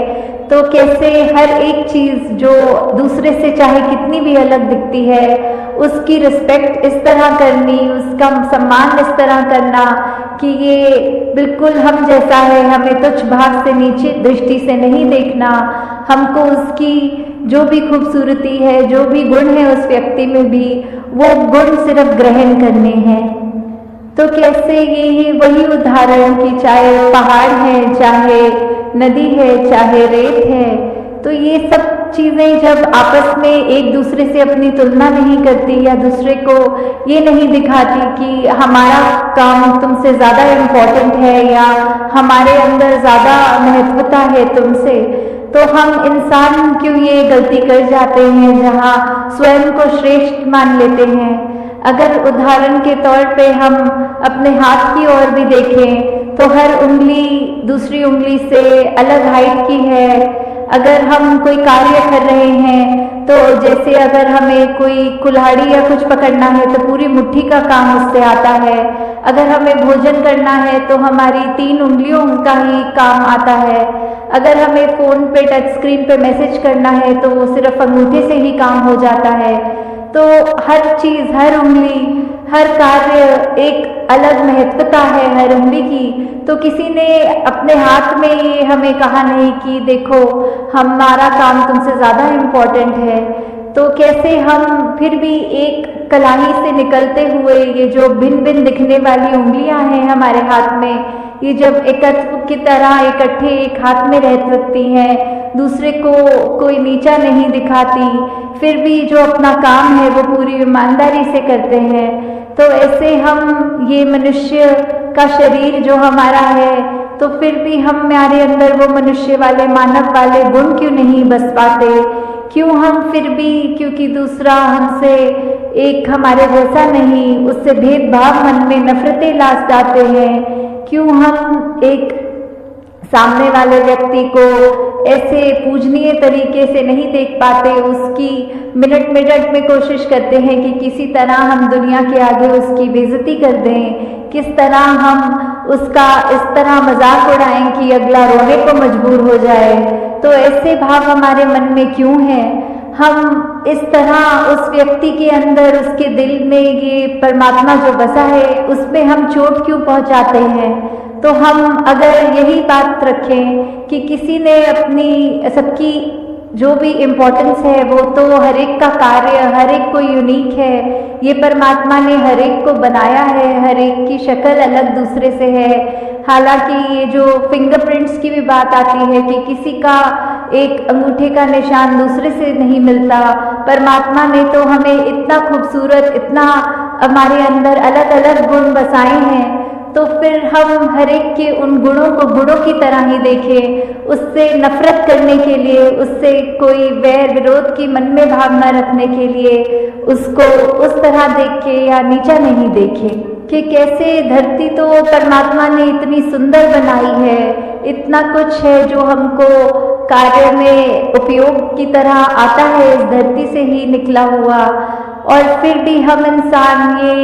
तो कैसे हर एक चीज़ जो दूसरे से चाहे कितनी भी अलग दिखती है उसकी रिस्पेक्ट इस तरह करनी, उसका सम्मान इस तरह करना कि ये बिल्कुल हम जैसा है, हमें तुच्छ भाव से नीचे दृष्टि से नहीं देखना, हमको उसकी जो भी खूबसूरती है, जो भी गुण है उस व्यक्ति में भी, वो गुण सिर्फ ग्रहण करने हैं। तो कैसे ये वही उदाहरण कि चाहे पहाड़ है, चाहे नदी है, चाहे रेत है, तो ये सब चीज़ें जब आपस में एक दूसरे से अपनी तुलना नहीं करती या दूसरे को ये नहीं दिखाती कि हमारा काम तुमसे ज़्यादा इम्पोर्टेंट है या हमारे अंदर ज़्यादा महत्वता है तुमसे, तो हम इंसान क्यों ये गलती कर जाते हैं जहाँ स्वयं को श्रेष्ठ मान लेते हैं। अगर उदाहरण के तौर पे हम अपने हाथ की ओर भी देखें तो हर उंगली दूसरी उंगली से अलग हाइट की है। अगर हम कोई कार्य कर रहे हैं तो जैसे अगर हमें कोई कुल्हाड़ी या कुछ पकड़ना है तो पूरी मुट्ठी का काम उससे आता है, अगर हमें भोजन करना है तो हमारी 3 उंगलियों का ही काम आता है, अगर हमें फ़ोन पे टच स्क्रीन पे मैसेज करना है तो वो सिर्फ अंगूठे से ही काम हो जाता है। तो हर चीज़, हर उंगली, हर कार्य एक अलग महत्वता है हर उंगली की। तो किसी ने अपने हाथ में ये हमें कहा नहीं कि देखो हमारा काम तुमसे ज़्यादा इम्पोर्टेंट है। तो कैसे हम फिर भी एक कलाई से निकलते हुए ये जो भिन्न भिन्न दिखने वाली उंगलियां हैं हमारे हाथ में, ये जब एकत्व की तरह इकट्ठे एक हाथ में रह सकती हैं, दूसरे को कोई नीचा नहीं दिखाती, फिर भी जो अपना काम है वो पूरी ईमानदारी से करते हैं, तो ऐसे हम ये मनुष्य का शरीर जो हमारा है, तो फिर भी हमारे अंदर वो मनुष्य वाले, मानव वाले गुण क्यों नहीं बस पाते? क्यों हम फिर भी, क्योंकि दूसरा हमसे एक हमारे जैसा नहीं, उससे भेदभाव मन में नफरतें ला जाते हैं, क्यों हम एक सामने वाले व्यक्ति को ऐसे पूजनीय तरीके से नहीं देख पाते, उसकी मिनट मिनट में कोशिश करते हैं कि किसी तरह हम दुनिया के आगे उसकी बेइज्जती कर दें, किस तरह हम उसका इस तरह मजाक उड़ाएं कि अगला रोने को मजबूर हो जाए। तो ऐसे भाव हमारे मन में क्यों हैं? हम इस तरह उस व्यक्ति के अंदर, उसके दिल में ये परमात्मा जो बसा है उसमें हम चोट क्यों पहुंचाते हैं? तो हम अगर यही बात रखें कि किसी ने अपनी सबकी जो भी इम्पोर्टेंस है वो तो हर एक का कार्य, हर एक को यूनिक है, ये परमात्मा ने हर एक को बनाया है, हर एक की शक्ल अलग दूसरे से है। हालांकि ये जो फिंगरप्रिंट्स की भी बात आती है कि किसी का एक अंगूठे का निशान दूसरे से नहीं मिलता, परमात्मा ने तो हमें इतना खूबसूरत, इतना हमारे अंदर अलग अलग गुण बसाए हैं, तो फिर हम हर एक के उन गुणों को गुणों की तरह ही देखें। उससे नफरत करने के लिए, उससे कोई वैर विरोध की मन में भावना रखने के लिए उसको उस तरह देख के या नीचा नहीं देखें कि कैसे धरती तो परमात्मा ने इतनी सुंदर बनाई है, इतना कुछ है जो हमको कार्य में उपयोग की तरह आता है इस धरती से ही निकला हुआ, और फिर भी हम इंसान ये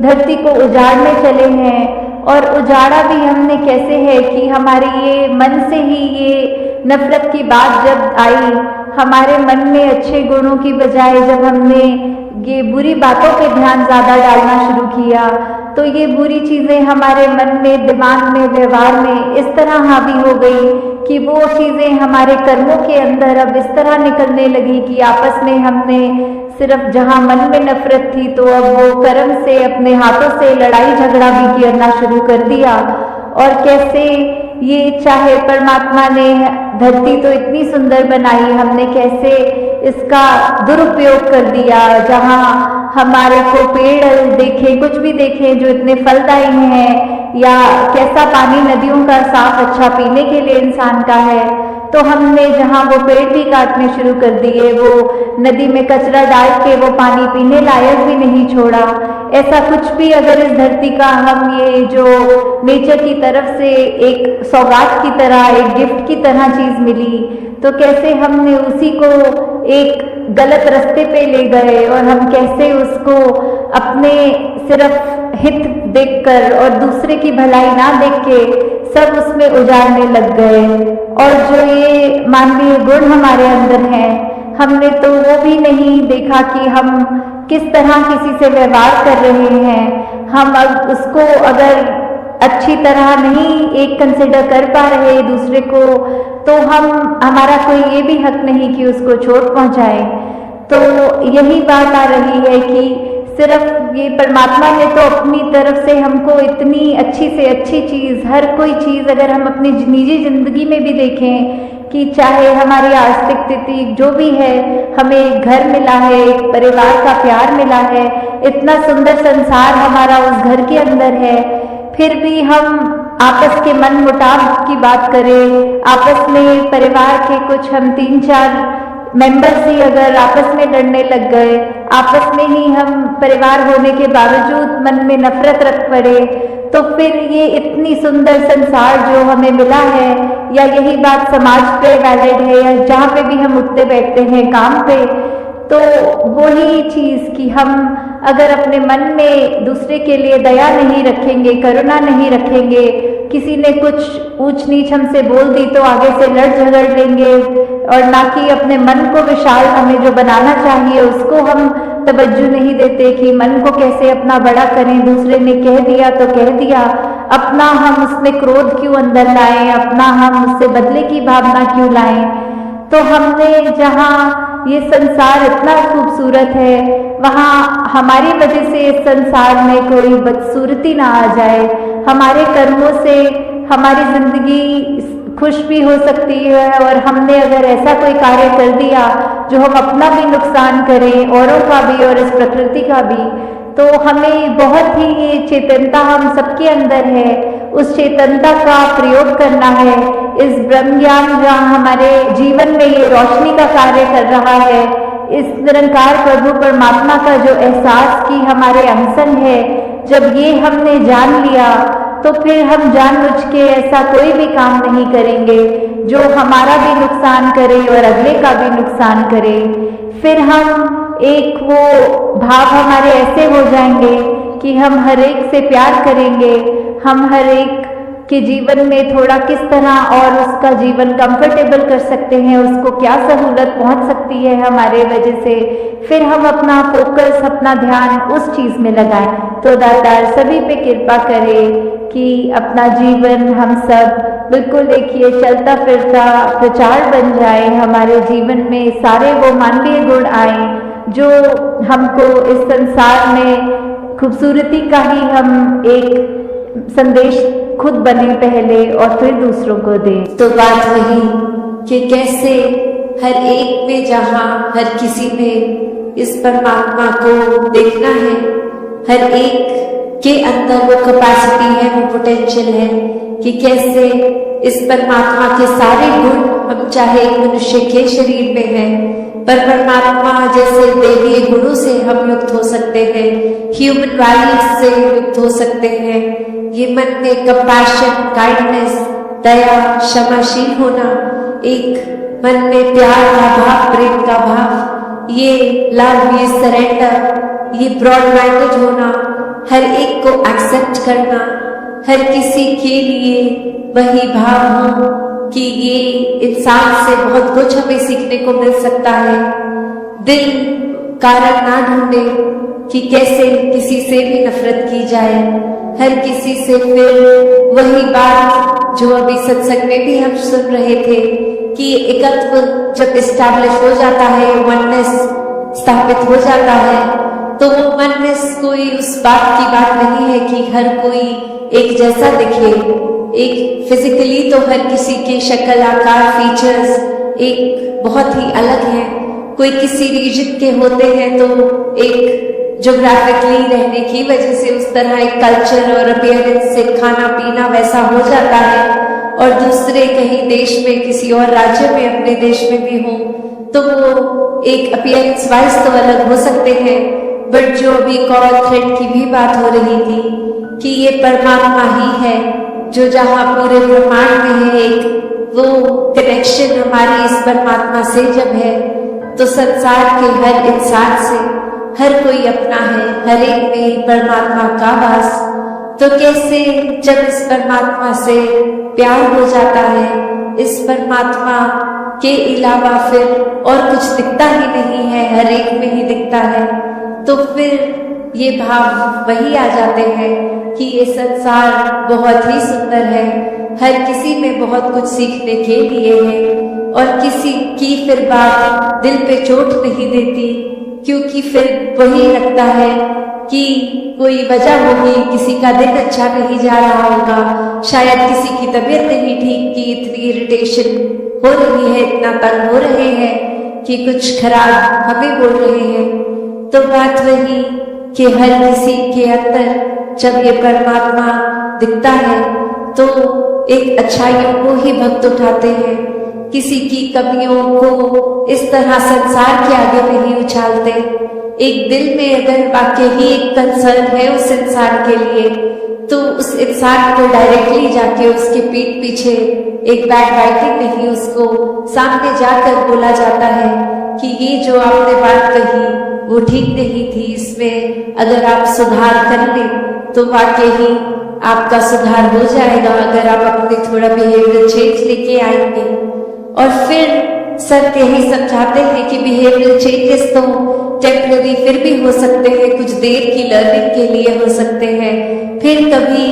धरती को उजाड़ने चले हैं। और उजाड़ा भी हमने कैसे है कि हमारे ये मन से ही ये नफरत की बात जब आई, हमारे मन में अच्छे गुणों की बजाय जब हमने ये बुरी बातों पे ध्यान ज़्यादा डालना शुरू किया, तो ये बुरी चीज़ें हमारे मन में, दिमाग में, व्यवहार में इस तरह हावी हो गई कि वो चीज़ें हमारे कर्मों के अंदर अब इस तरह निकलने लगी कि आपस में हमने सिर्फ जहाँ मन में नफरत थी तो अब वो कर्म से, अपने हाथों से लड़ाई झगड़ा भी करना शुरू कर दिया। और कैसे ये, चाहे परमात्मा ने धरती तो इतनी सुंदर बनाई, हमने कैसे इसका दुरुपयोग कर दिया, जहाँ हमारे को पेड़ देखे, कुछ भी देखे जो इतने फलदायी हैं, या कैसा पानी नदियों का साफ अच्छा पीने के लिए इंसान का है, तो हमने जहाँ वो पेड़ भी काटने शुरू कर दिए, वो नदी में कचरा डाल के वो पानी पीने लायक भी नहीं छोड़ा। ऐसा कुछ भी अगर इस धरती का हम ये जो नेचर की तरफ से एक सौगात की तरह, एक गिफ्ट की तरह चीज़ मिली, तो कैसे हमने उसी को एक गलत रास्ते पे ले गए और हम कैसे उसको अपने सिर्फ हित देखकर और दूसरे की भलाई ना देख के सब उसमें उजाड़ने लग गए। और जो ये मानवीय गुण हमारे अंदर हैं, हमने तो वो भी नहीं देखा कि हम किस तरह किसी से व्यवहार कर रहे हैं। हम अब उसको अगर अच्छी तरह नहीं एक कंसिडर कर पा रहे दूसरे को, तो हमारा कोई ये भी हक नहीं कि उसको चोट पहुंचाए। तो यही बात आ रही है कि सिर्फ ये परमात्मा ने तो अपनी तरफ से हमको इतनी अच्छी से अच्छी चीज़, हर कोई चीज़ अगर हम अपनी निजी जिंदगी में भी देखें कि चाहे हमारी आर्थिक स्थिति जो भी है, हमें एक घर मिला है, एक परिवार का प्यार मिला है, इतना सुंदर संसार हमारा उस घर के अंदर है, फिर भी हम आपस के मन मुटाव की बात करें, आपस में परिवार के कुछ हम 3-4 मेंबर्स ही अगर आपस में लड़ने लग गए, आपस में ही हम परिवार होने के बावजूद मन में नफरत रख पड़े, तो फिर ये इतनी सुंदर संसार जो हमें मिला है, या यही बात समाज पे वैलिड है, या जहाँ पे भी हम उठते बैठते हैं काम पे, तो वही चीज़ कि हम अगर अपने मन में दूसरे के लिए दया नहीं रखेंगे, करुणा नहीं रखेंगे, किसी ने कुछ ऊंच नीच हमसे बोल दी तो आगे से लड़ झगड़ लेंगे, और ना कि अपने मन को विशाल हमें जो बनाना चाहिए उसको हम तवज्जो नहीं देते कि मन को कैसे अपना बड़ा करें, दूसरे ने कह दिया तो कह दिया, अपना हम उसमें क्रोध क्यों अंदर लाएं, अपना हम उससे बदले की भावना क्यों लाएं। तो हमने जहाँ ये संसार इतना खूबसूरत है, वहाँ हमारी वजह से इस संसार में कोई बदसूरती ना आ जाए, हमारे कर्मों से हमारी जिंदगी खुश भी हो सकती है, और हमने अगर ऐसा कोई कार्य कर दिया जो हम अपना भी नुकसान करें, औरों का भी और इस प्रकृति का भी, तो हमें बहुत ही ये चेतनता हम सबके अंदर है, उस चेतनता का प्रयोग करना है। इस ब्रह्म ज्ञान जहाँ हमारे जीवन में ये रोशनी का कार्य कर रहा है, इस निरंकार प्रभु परमात्मा का जो एहसास की हमारे अंशन है, जब ये हमने जान लिया तो फिर हम जानबूझ के ऐसा कोई भी काम नहीं करेंगे जो हमारा भी नुकसान करे और अगले का भी नुकसान करे। फिर हम एक वो भाव हमारे ऐसे हो जाएंगे कि हम हर एक से प्यार करेंगे, हम हर एक के जीवन में थोड़ा किस तरह और उसका जीवन कंफर्टेबल कर सकते हैं, उसको क्या सहूलत पहुंच सकती है हमारे वजह से, फिर हम अपना फोकस, अपना ध्यान उस चीज में लगाएं। तो दातार सभी पे कृपा करे कि अपना जीवन हम सब बिल्कुल देखिए चलता फिरता प्रचार बन जाए, हमारे जीवन में सारे वो मानवीय गुण आए जो हमको इस संसार में खूबसूरती का ही हम एक संदेश खुद बने पहले और फिर दूसरों को दें। तो बात वही कि कैसे हर एक में, जहाँ हर किसी में इस परमात्मा को देखना है, हर एक के अंदर वो कैपेसिटी है, वो पोटेंशियल है कि कैसे इस परमात्मा के सारे गुण, हम चाहे एक मनुष्य के शरीर में है पर परमात्मा जैसे देवीय गुणों से हम युक्त हो सकते हैं, ह्यूमन वैल्यूज से युक्त हो सकते हैं। ये मन में कंपैशन, काइंडनेस, दया, क्षमाशील होना, एक मन में प्यार का भाव, प्रेम का भाव, ये लव, ये सरेंडर, ये ब्रॉड माइंडेड होना, हर एक को एक्सेप्ट करना, हर किसी के लिए वही भाव हो कि ये इंसान से बहुत कुछ हमें सीखने को मिल सकता है। दिल कारण ना ढूंढे कि कैसे किसी से भी नफरत की जाए, हर किसी से फिर वही बात जो अभी सत्संग में भी हम सुन रहे थे कि एकत्व जब इस्टेब्लिश हो जाता है, वननेस स्थापित हो जाता है, तो वो वननेस कोई उस बात की बात नहीं है कि हर कोई एक जैसा दिखे। एक फिजिकली तो हर किसी के शक्ल, आकार, फीचर्स एक बहुत ही अलग है। कोई किसी रीजन के होते हैं तो एक ज्योग्राफिकली रहने की वजह से उस तरह एक कल्चर और अपीयरेंस से खाना पीना वैसा हो जाता है, और दूसरे कहीं देश में, किसी और राज्य में, अपने देश में भी हो तो वो एक अपीयरेंस वाइज तो अलग हो सकते हैं। बट जो अभी कॉल थ्रेड की भी बात हो रही थी कि ये परमात्मा ही है जो जहाँ पूरे ब्रह्मांड में है, एक वो कनेक्शन हमारी इस परमात्मा से जब है तो संसार के हर इंसान से हर कोई अपना है, हर एक में ही परमात्मा का वास। तो कैसे जब इस परमात्मा से प्यार हो जाता है, इस परमात्मा के अलावा फिर और कुछ दिखता ही नहीं है, हर एक में ही दिखता है, तो फिर ये भाव वही आ जाते हैं कि ये संसार बहुत ही सुंदर है, हर किसी में बहुत कुछ सीखने के लिए है, और किसी की फिर बात दिल पे चोट नहीं देती, क्योंकि फिर वही लगता है कि कोई वजह होगी, किसी का दिन अच्छा नहीं जा रहा होगा, शायद किसी की तबीयत नहीं ठीक कि इतनी इरिटेशन हो रही है, इतना तंग हो रहे हैं कि कुछ खराब हमें बोल रहे हैं। तो बात वही कि हर किसी के अंदर जब ये परमात्मा दिखता है तो एक अच्छाइयों को ही भक्त उठाते हैं, किसी की कमियों को इस तरह संसार के आगे नहीं उछालते। एक दिल में अगर वाकई ही एक कंसर्न है उस इंसान के लिए तो उस इंसान को डायरेक्टली जाके उसके पीठ पीछे एक बैड राइटिंग नहीं, उसको सामने जाकर बोला जाता है कि ये जो आपने बात कही वो ठीक नहीं थी, इसमें अगर आप सुधार कर लें तो वाकई ही आपका सुधार हो जाएगा, अगर आप अपने थोड़ा बिहेवियर चेंज लेके आएंगे। और फिर सर यही समझाते हैं कि बिहेवियर चेंजेस तो टेम्पररी फिर भी हो सकते हैं, कुछ देर की लर्निंग के लिए हो सकते हैं, फिर कभी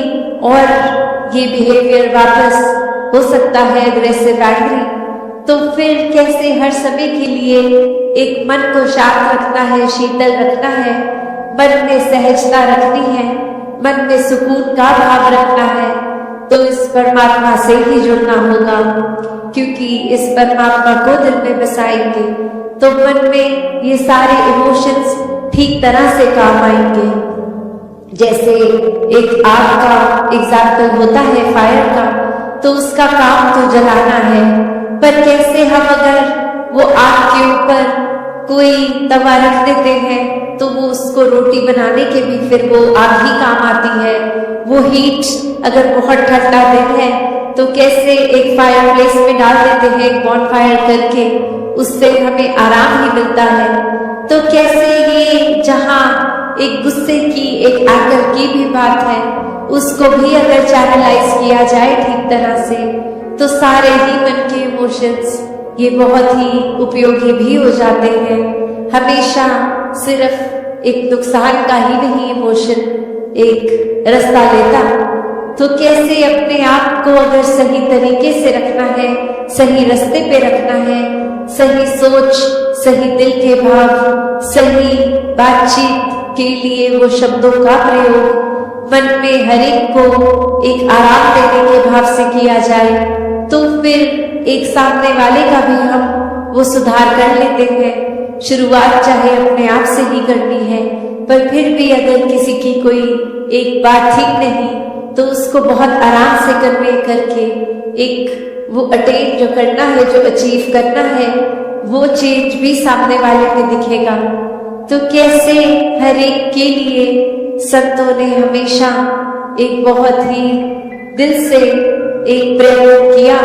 और ये बिहेवियर वापस हो सकता है अग्रेसिव, एंग्री। तो फिर कैसे हर समय के लिए एक मन को शांत रखना है, शीतल रखना है, मन में सहजता रखनी है, मन में सुकून का भाव रखना है, तो इस परमात्मा से ही जुड़ना होगा, क्योंकि इस परमात्मा को दिल में बसाएंगे तो मन में ये सारे इमोशंस ठीक तरह से काम आएंगे। जैसे एक आग का एग्जाम्पल होता है फायर का, तो उसका काम तो जलाना है, पर कैसे हम अगर वो आग के ऊपर कोई तवा रख देते हैं तो वो उसको रोटी बनाने के भी फिर वो आग ही काम आती है। वो हीट अगर बहुत ठंडा दिन है तो कैसे एक फायर प्लेस में डाल देते हैं एक बॉनफायर करके, उससे हमें आराम ही मिलता है। तो कैसे ये जहाँ एक गुस्से की एक एंगर की भी बात है, उसको भी अगर चैनलाइज किया जाए ठीक तरह से तो सारे ही मन के इमोशंस ये बहुत ही उपयोगी भी हो जाते हैं। हमेशा सिर्फ एक नुकसान का ही नहीं इमोशन एक रास्ता लेता, तो कैसे अपने आप को अगर सही तरीके से रखना है, सही रास्ते पे रखना है, सही सोच, सही दिल के भाव, सही बातचीत के लिए वो शब्दों का प्रयोग मन में हर एक को एक आराम देने के भाव से किया जाए, तो फिर एक सामने वाले का भी हम वो सुधार कर लेते हैं। शुरुआत चाहे अपने आप से ही करनी है, पर फिर भी अगर किसी की कोई एक बात ठीक नहीं तो उसको बहुत आराम से करने करके एक वो अटेन जो करना है, जो अचीव करना है, वो चेंज भी सामने वाले में दिखेगा। तो कैसे हर एक के लिए संतों ने हमेशा एक बहुत ही दिल से एक प्रयोग किया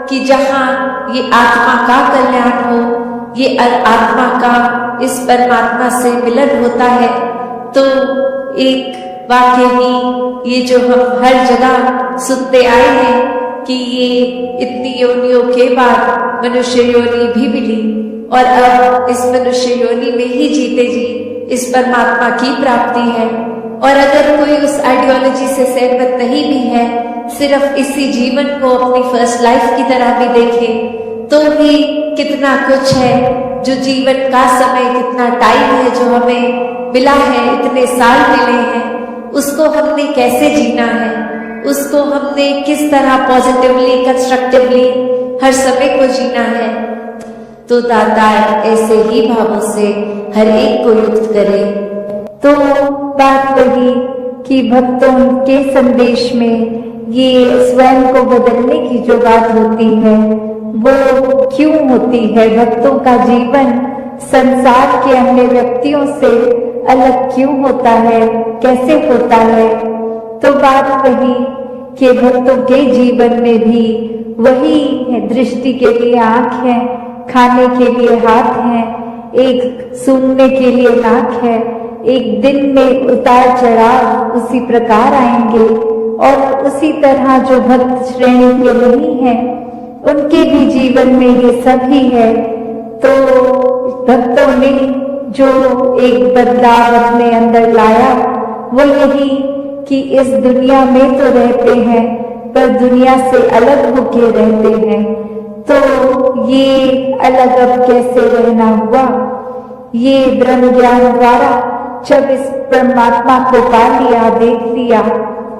कि जहाँ ये आत्मा का कल्याण हो, ये आत्मा का इस परमात्मा से मिलन होता है, तो एक वाकई ये जो हम हर जगह सुनते आए हैं कि ये इतनी योनियों के बाद मनुष्य योनि भी मिली और अब इस मनुष्य योनि में ही जीते जी इस परमात्मा की प्राप्ति है। और अगर कोई उस आइडियोलॉजी से सहमत नहीं भी है, सिर्फ इसी जीवन को अपनी फर्स्ट लाइफ की तरह भी देखे, तो भी कितना कुछ है जो जीवन का समय, कितना टाइम है जो हमें मिला है, इतने साल मिले हैं, उसको हमने कैसे जीना है, उसको हमने किस तरह पॉजिटिवली, कंस्ट्रक्टिवली हर समय को जीना है। तो दाता ऐसे ही भावों से हर एक को युक्त करे। तो बात वही कि भक्तों के संदेश में ये स्वयं को बदलने की जो बात होती है वो क्यों होती है, भक्तों का जीवन संसार के अन्य व्यक्तियों से अलग क्यों होता है, कैसे होता है। तो बात वही कि भक्तों के जीवन में भी वही है, दृष्टि के लिए आंख है, खाने के लिए हाथ है, एक सूंघने के लिए नाक है, एक दिन में उतार चढ़ाव उसी प्रकार आएंगे। और उसी तरह जो भक्त श्रेणी के नहीं है उनके भी जीवन में ये सब ही है। तो भक्तों ने जो एक बदलाव अपने अंदर लाया वो यही कि इस दुनिया में तो रहते हैं पर दुनिया से अलग होके रहते हैं। तो ये अलग अब कैसे रहना हुआ, ये ब्रह्म ज्ञान द्वारा जब इस परमात्मा को पा लिया, देख लिया,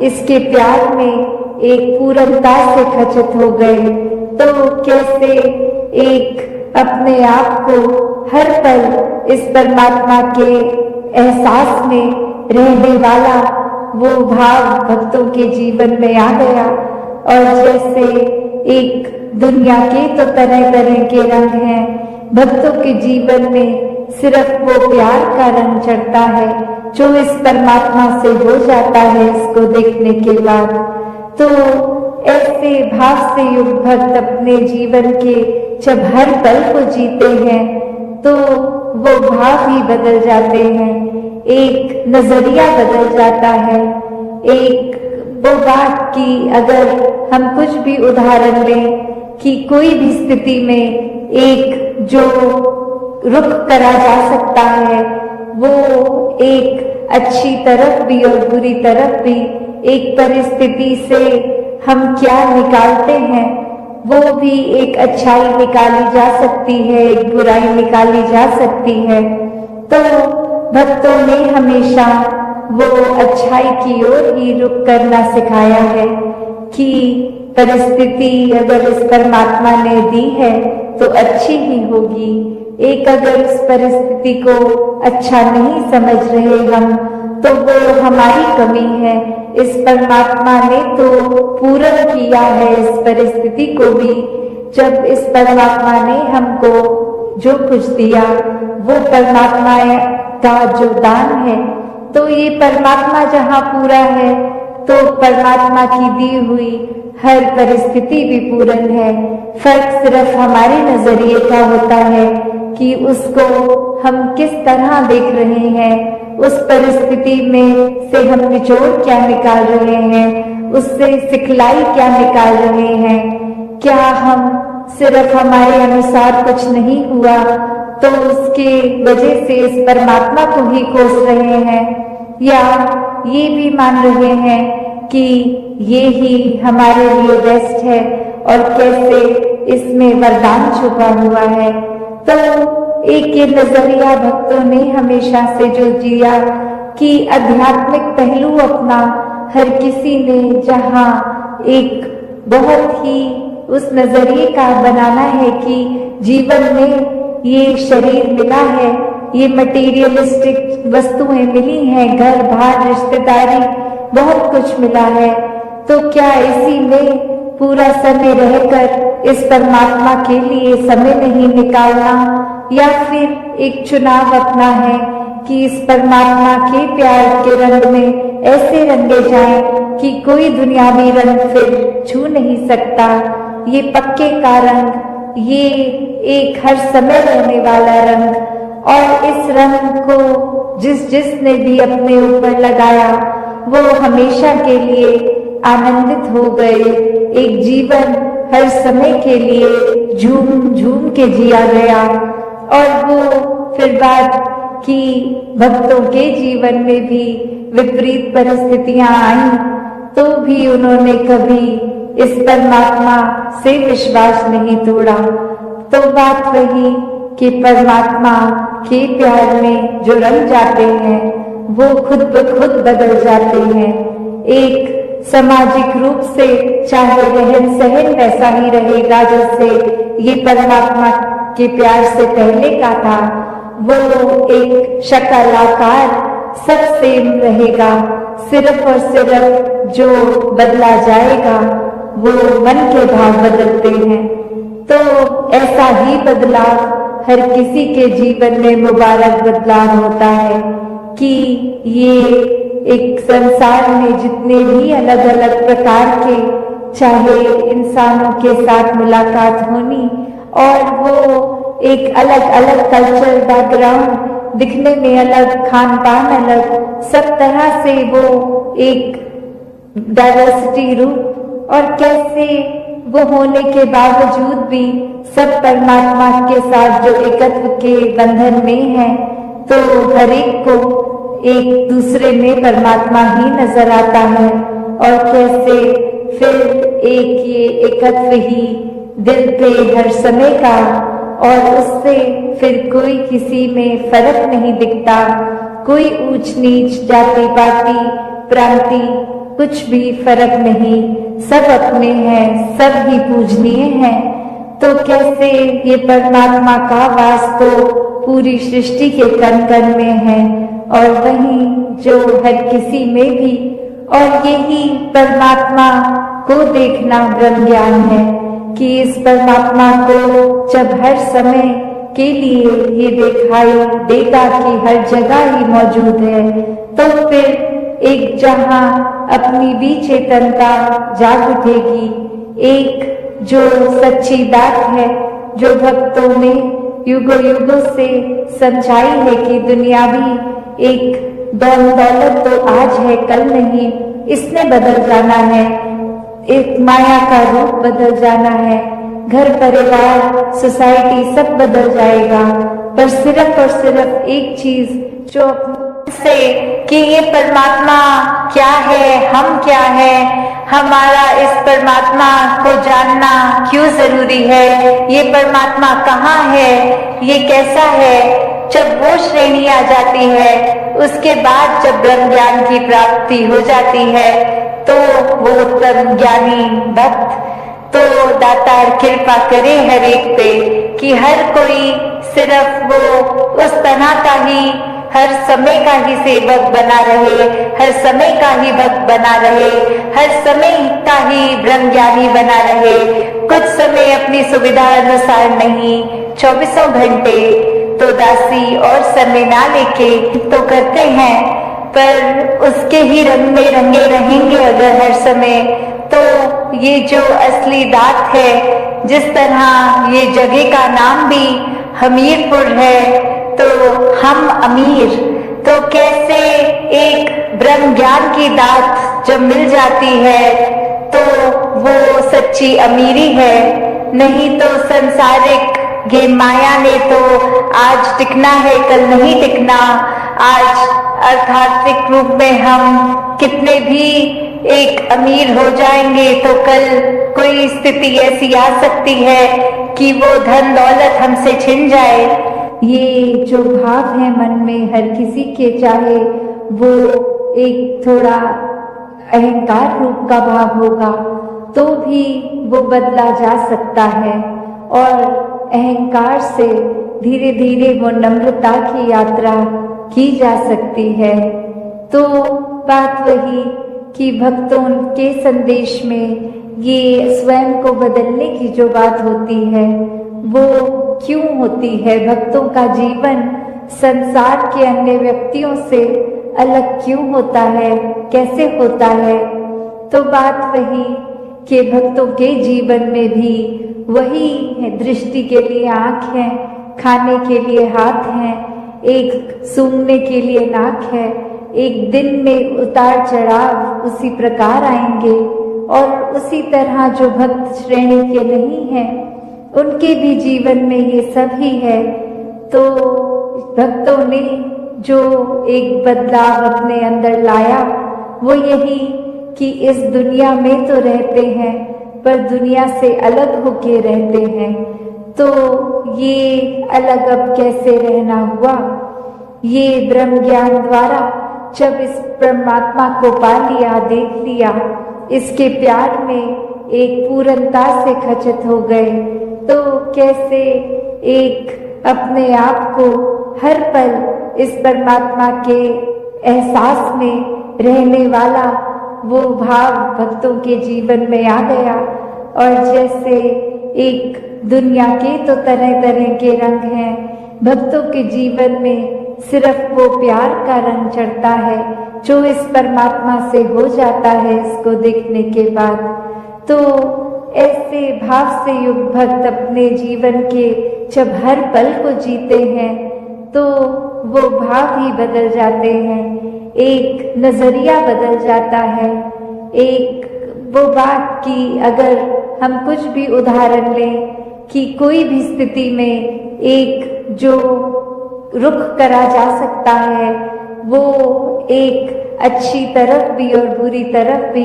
इसके प्यार में एक पूर्णता से खचित हो गए, तो कैसे एक अपने आप को हर पल इस परमात्मा के एहसास में रहने वाला वो भाव भक्तों के जीवन में आ गया। और जैसे एक दुनिया के तो तरह तरह के रंग हैं, भक्तों के जीवन में सिर्फ वो प्यार का रंग चढ़ता है जो इस परमात्मा से हो जाता है इसको देखने के बाद। तो ऐसे भाव से युक्त भक्त अपने जीवन के जब हर पल को जीते हैं तो वो भाव ही बदल जाते हैं, एक नजरिया बदल जाता है। एक वो बात की अगर हम कुछ भी उदाहरण लें कि कोई भी स्थिति में एक जो रुख करा जा सकता है वो एक अच्छी तरफ भी और बुरी तरफ भी, एक परिस्थिति से हम क्या निकालते हैं वो भी एक अच्छाई निकाली जा सकती है, एक बुराई निकाली जा सकती है। तो भक्तों ने हमेशा वो अच्छाई की ओर ही रुख करना सिखाया है कि परिस्थिति अगर इस परमात्मा ने दी है तो अच्छी ही होगी। एक अगर इस परिस्थिति को अच्छा नहीं समझ रहे हम तो वो हमारी कमी है। इस परमात्मा ने तो पूर्ण किया है इस परिस्थिति को भी। जब इस परमात्मा ने हमको जो कुछ दिया वो परमात्मा का जो दान है, तो ये परमात्मा जहाँ पूरा है तो परमात्मा की दी हुई हर परिस्थिति भी पूर्ण है। फर्क सिर्फ हमारे नजरिए का होता है कि उसको हम किस तरह देख रहे हैं, उस परिस्थिति में से हम निचोड़ क्या निकाल रहे हैं, उससे सिखलाई क्या निकाल रहे हैं। क्या हम सिर्फ हमारे अनुसार कुछ नहीं हुआ तो उसके वजह से इस परमात्मा को ही कोस रहे हैं, या ये भी मान रहे हैं कि ये ही हमारे लिए बेस्ट है और कैसे इसमें वरदान छुपा हुआ है। तो एक ये नजरिया भक्तों ने हमेशा से जो जिया कि आध्यात्मिक पहलू अपना हर किसी ने जहाँ एक बहुत ही उस नजरिए का बनाना है कि जीवन में ये शरीर मिला है, ये मटेरियलिस्टिक वस्तुएं मिली हैं, घर बार रिश्तेदारी बहुत कुछ मिला है, तो क्या इसी में पूरा समय रहकर इस परमात्मा के लिए समय नहीं निकालना, या फिर एक चुनाव अपना है कि इस परमात्मा के प्यार के रंग में ऐसे रंगे जाएं कि कोई दुनियावी रंग फिर छू नहीं सकता। ये पक्के का रंग, ये एक हर समय रहने वाला रंग, और इस रंग को जिसने भी अपने ऊपर लगाया वो हमेशा के लिए आनंदित हो गए। एक जीवन हर समय के लिए झूम झूम के जिया गया। और वो फिर बात कि भक्तों के जीवन में भी विपरीत परिस्थितियां आई तो भी उन्होंने कभी इस परमात्मा से विश्वास नहीं तोड़ा। तो बात वही कि परमात्मा के प्यार में जो रंग जाते हैं वो खुद ब खुद बदल जाते हैं। एक सामाजिक रूप से चाहे रहन सहन वैसा ही रहेगा जैसे ये परमात्मा के प्यार से पहले का था, वो एक शक्ल आकार सब सेम रहेगा। सिर्फ और सिर्फ जो बदला जाएगा वो मन के भाव बदलते हैं। तो ऐसा ही बदलाव हर किसी के जीवन में मुबारक बदलाव होता है कि ये एक संसार में जितने भी अलग अलग प्रकार के चाहे इंसानों के साथ मुलाकात होनी, और वो एक अलग अलग कल्चर बैकग्राउंड, दिखने में अलग, खान पान अलग, सब तरह से वो एक डाइवर्सिटी रूप, और कैसे वो होने के बावजूद भी सब परमात्मा के साथ जो एकत्व के बंधन में है, तो हर एक को एक दूसरे में परमात्मा ही नजर आता है। और कैसे फिर एक ये एकत्व ही दिल पे हर समय का, और उससे फिर कोई किसी में फर्क नहीं दिखता, कोई ऊंच नीच जाति पाति प्रांति कुछ भी फर्क नहीं, सब अपने हैं, सब ही पूजनीय हैं। तो कैसे ये परमात्मा का वास तो पूरी सृष्टि के कण कण में है, और वहीं जो हर किसी में भी, और यही परमात्मा को देखना ब्रह्म ज्ञान है कि इस परमात्मा को जब हर समय के लिए ये दिखाई देगा कि हर जगह ही मौजूद है, तो फिर एक जहां अपनी भी चेतनता जाग उठेगी। एक जो सच्ची बात है जो भक्तों ने युगों युगों से समझाई है कि दुनियावी एक दौलत तो आज है कल नहीं, इसने बदल जाना है, एक माया का रूप बदल जाना है, घर परिवार सोसाइटी सब बदल जाएगा, पर सिर्फ और सिर्फ एक चीज जो से कि ये परमात्मा क्या है, हम क्या है, हमारा इस परमात्मा को जानना क्यों जरूरी है, ये परमात्मा कहाँ है, ये कैसा है। जब वो श्रेणी आ जाती है, उसके बाद जब ब्रह्म ज्ञान की प्राप्ति हो जाती है, तो वो उत्तम ज्ञानी भक्त तो दातार कृपा करे हर एक पे कि हर कोई सिर्फ वो उस तरह का ही हर समय का ही सेवक बना रहे, हर समय का ही भक्त बना रहे, हर समय का ही ब्रह्म ज्ञानी बना रहे। कुछ समय अपनी सुविधा अनुसार नहीं, 24 घंटे तो दासी और समय ना लेके तो करते हैं, पर उसके ही रंग में रंगे रहेंगे अगर हर समय, तो ये जो असली दात है, जिस तरह ये जगह का नाम भी हमीरपुर है, तो हम अमीर, तो कैसे एक ब्रह्म ज्ञान की दात जब मिल जाती है तो वो सच्ची अमीरी है। नहीं तो संसारिक ये माया ने तो आज टिकना है, कल नहीं टिकना। आज अर्थात्विक रूप में हम कितने भी एक अमीर हो जाएंगे तो कल कोई स्थिति ऐसी आ सकती है कि वो धन दौलत हमसे छिन जाए। ये जो भाव है मन में हर किसी के, चाहे वो एक थोड़ा अहंकार रूप का भाव होगा तो भी वो बदला जा सकता है, और अहंकार से धीरे धीरे वो नम्रता की यात्रा की जा सकती है। तो बात वही कि भक्तों के संदेश में ये स्वयं को बदलने की जो बात होती है वो क्यों होती है, भक्तों का जीवन संसार के अन्य व्यक्तियों से अलग क्यों होता है, कैसे होता है। तो बात वही कि भक्तों के जीवन में भी वही है, दृष्टि के लिए आँख है, खाने के लिए हाथ है, एक सूंघने के लिए नाक है। एक दिन में उतार चढ़ाव उसी प्रकार आएंगे, और उसी तरह जो भक्त श्रेणी के नहीं हैं उनके भी जीवन में ये सब ही है। तो भक्तों ने जो एक बदलाव अपने अंदर लाया वो यही कि इस दुनिया में तो रहते हैं पर दुनिया से अलग होके रहते हैं। तो ये अलग अब कैसे रहना हुआ, ये ब्रह्म ज्ञान द्वारा जब इस परमात्मा को पा लिया, देख लिया, इसके प्यार में एक पूर्णता से खचित हो गए, तो कैसे एक अपने आप को हर पल इस परमात्मा के एहसास में रहने वाला वो भाव भक्तों के जीवन में आ गया। और जैसे एक दुनिया के तो तरह तरह के रंग हैं, भक्तों के जीवन में सिर्फ वो प्यार का रंग चढ़ता है जो इस परमात्मा से हो जाता है इसको देखने के बाद। तो ऐसे भाव से युक्त भक्त अपने जीवन के जब हर पल को जीते हैं तो वो भाव ही बदल जाते हैं, एक नजरिया बदल जाता है। एक वो बात कि अगर हम कुछ भी उदाहरण लें कि कोई भी स्थिति में एक जो रुख करा जा सकता है वो एक अच्छी तरफ भी और बुरी तरफ भी,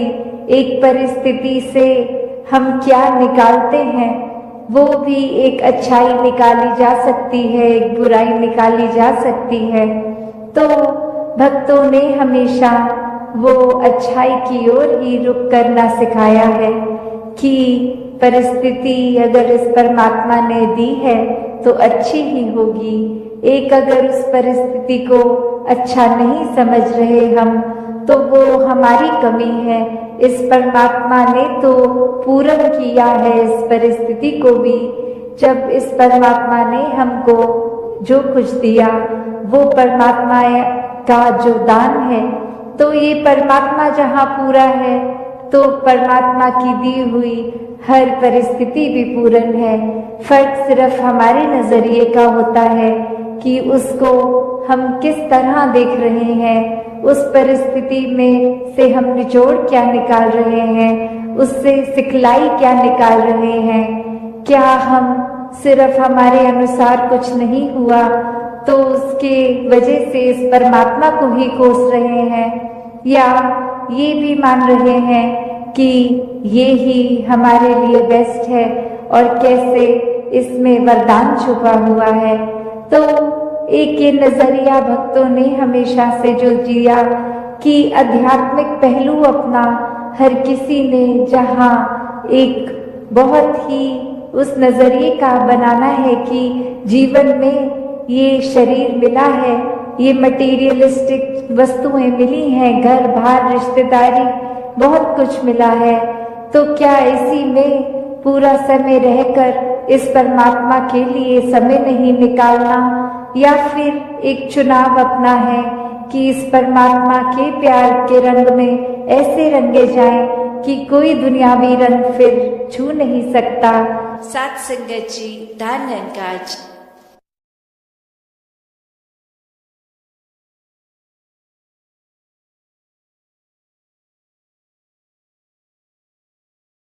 एक परिस्थिति से हम क्या निकालते हैं वो भी एक अच्छाई निकाली जा सकती है, एक बुराई निकाली जा सकती है। तो भक्तों ने हमेशा वो अच्छाई की ओर ही रुख करना सिखाया है कि परिस्थिति अगर इस परमात्मा ने दी है तो अच्छी ही होगी। एक अगर उस परिस्थिति को अच्छा नहीं समझ रहे हम तो वो हमारी कमी है। इस परमात्मा ने तो पूर्ण किया है इस परिस्थिति को भी। जब इस परमात्मा ने हमको जो कुछ दिया वो परमात्मा का जो दान है, तो ये परमात्मा जहाँ पूरा है तो परमात्मा की दी हुई हर परिस्थिति भी पूर्ण है। फर्क सिर्फ हमारे नजरिए का होता है कि उसको हम किस तरह देख रहे हैं, उस परिस्थिति में से हम निचोड़ क्या निकाल रहे हैं, उससे सिखलाई क्या निकाल रहे हैं। क्या हम सिर्फ हमारे अनुसार कुछ नहीं हुआ तो उसके वजह से इस परमात्मा को ही कोस रहे हैं, या ये भी मान रहे हैं कि ये ही हमारे लिए बेस्ट है और कैसे इसमें वरदान छुपा हुआ है। तो एक ये नजरिया भक्तों ने हमेशा से जो जिया कि आध्यात्मिक पहलू अपना हर किसी ने जहाँ एक बहुत ही उस नजरिए का बनाना है कि जीवन में ये शरीर मिला है, ये मटेरियलिस्टिक वस्तुएं मिली हैं, घर बार रिश्तेदारी बहुत कुछ मिला है, तो क्या इसी में पूरा समय रहकर इस परमात्मा के लिए समय नहीं निकालना, या फिर एक चुनाव अपना है कि इस परमात्मा के प्यार के रंग में ऐसे रंगे जाएं कि कोई दुनियावी रंग फिर छू नहीं सकता। सात संगत जी, धन निरंकार जी।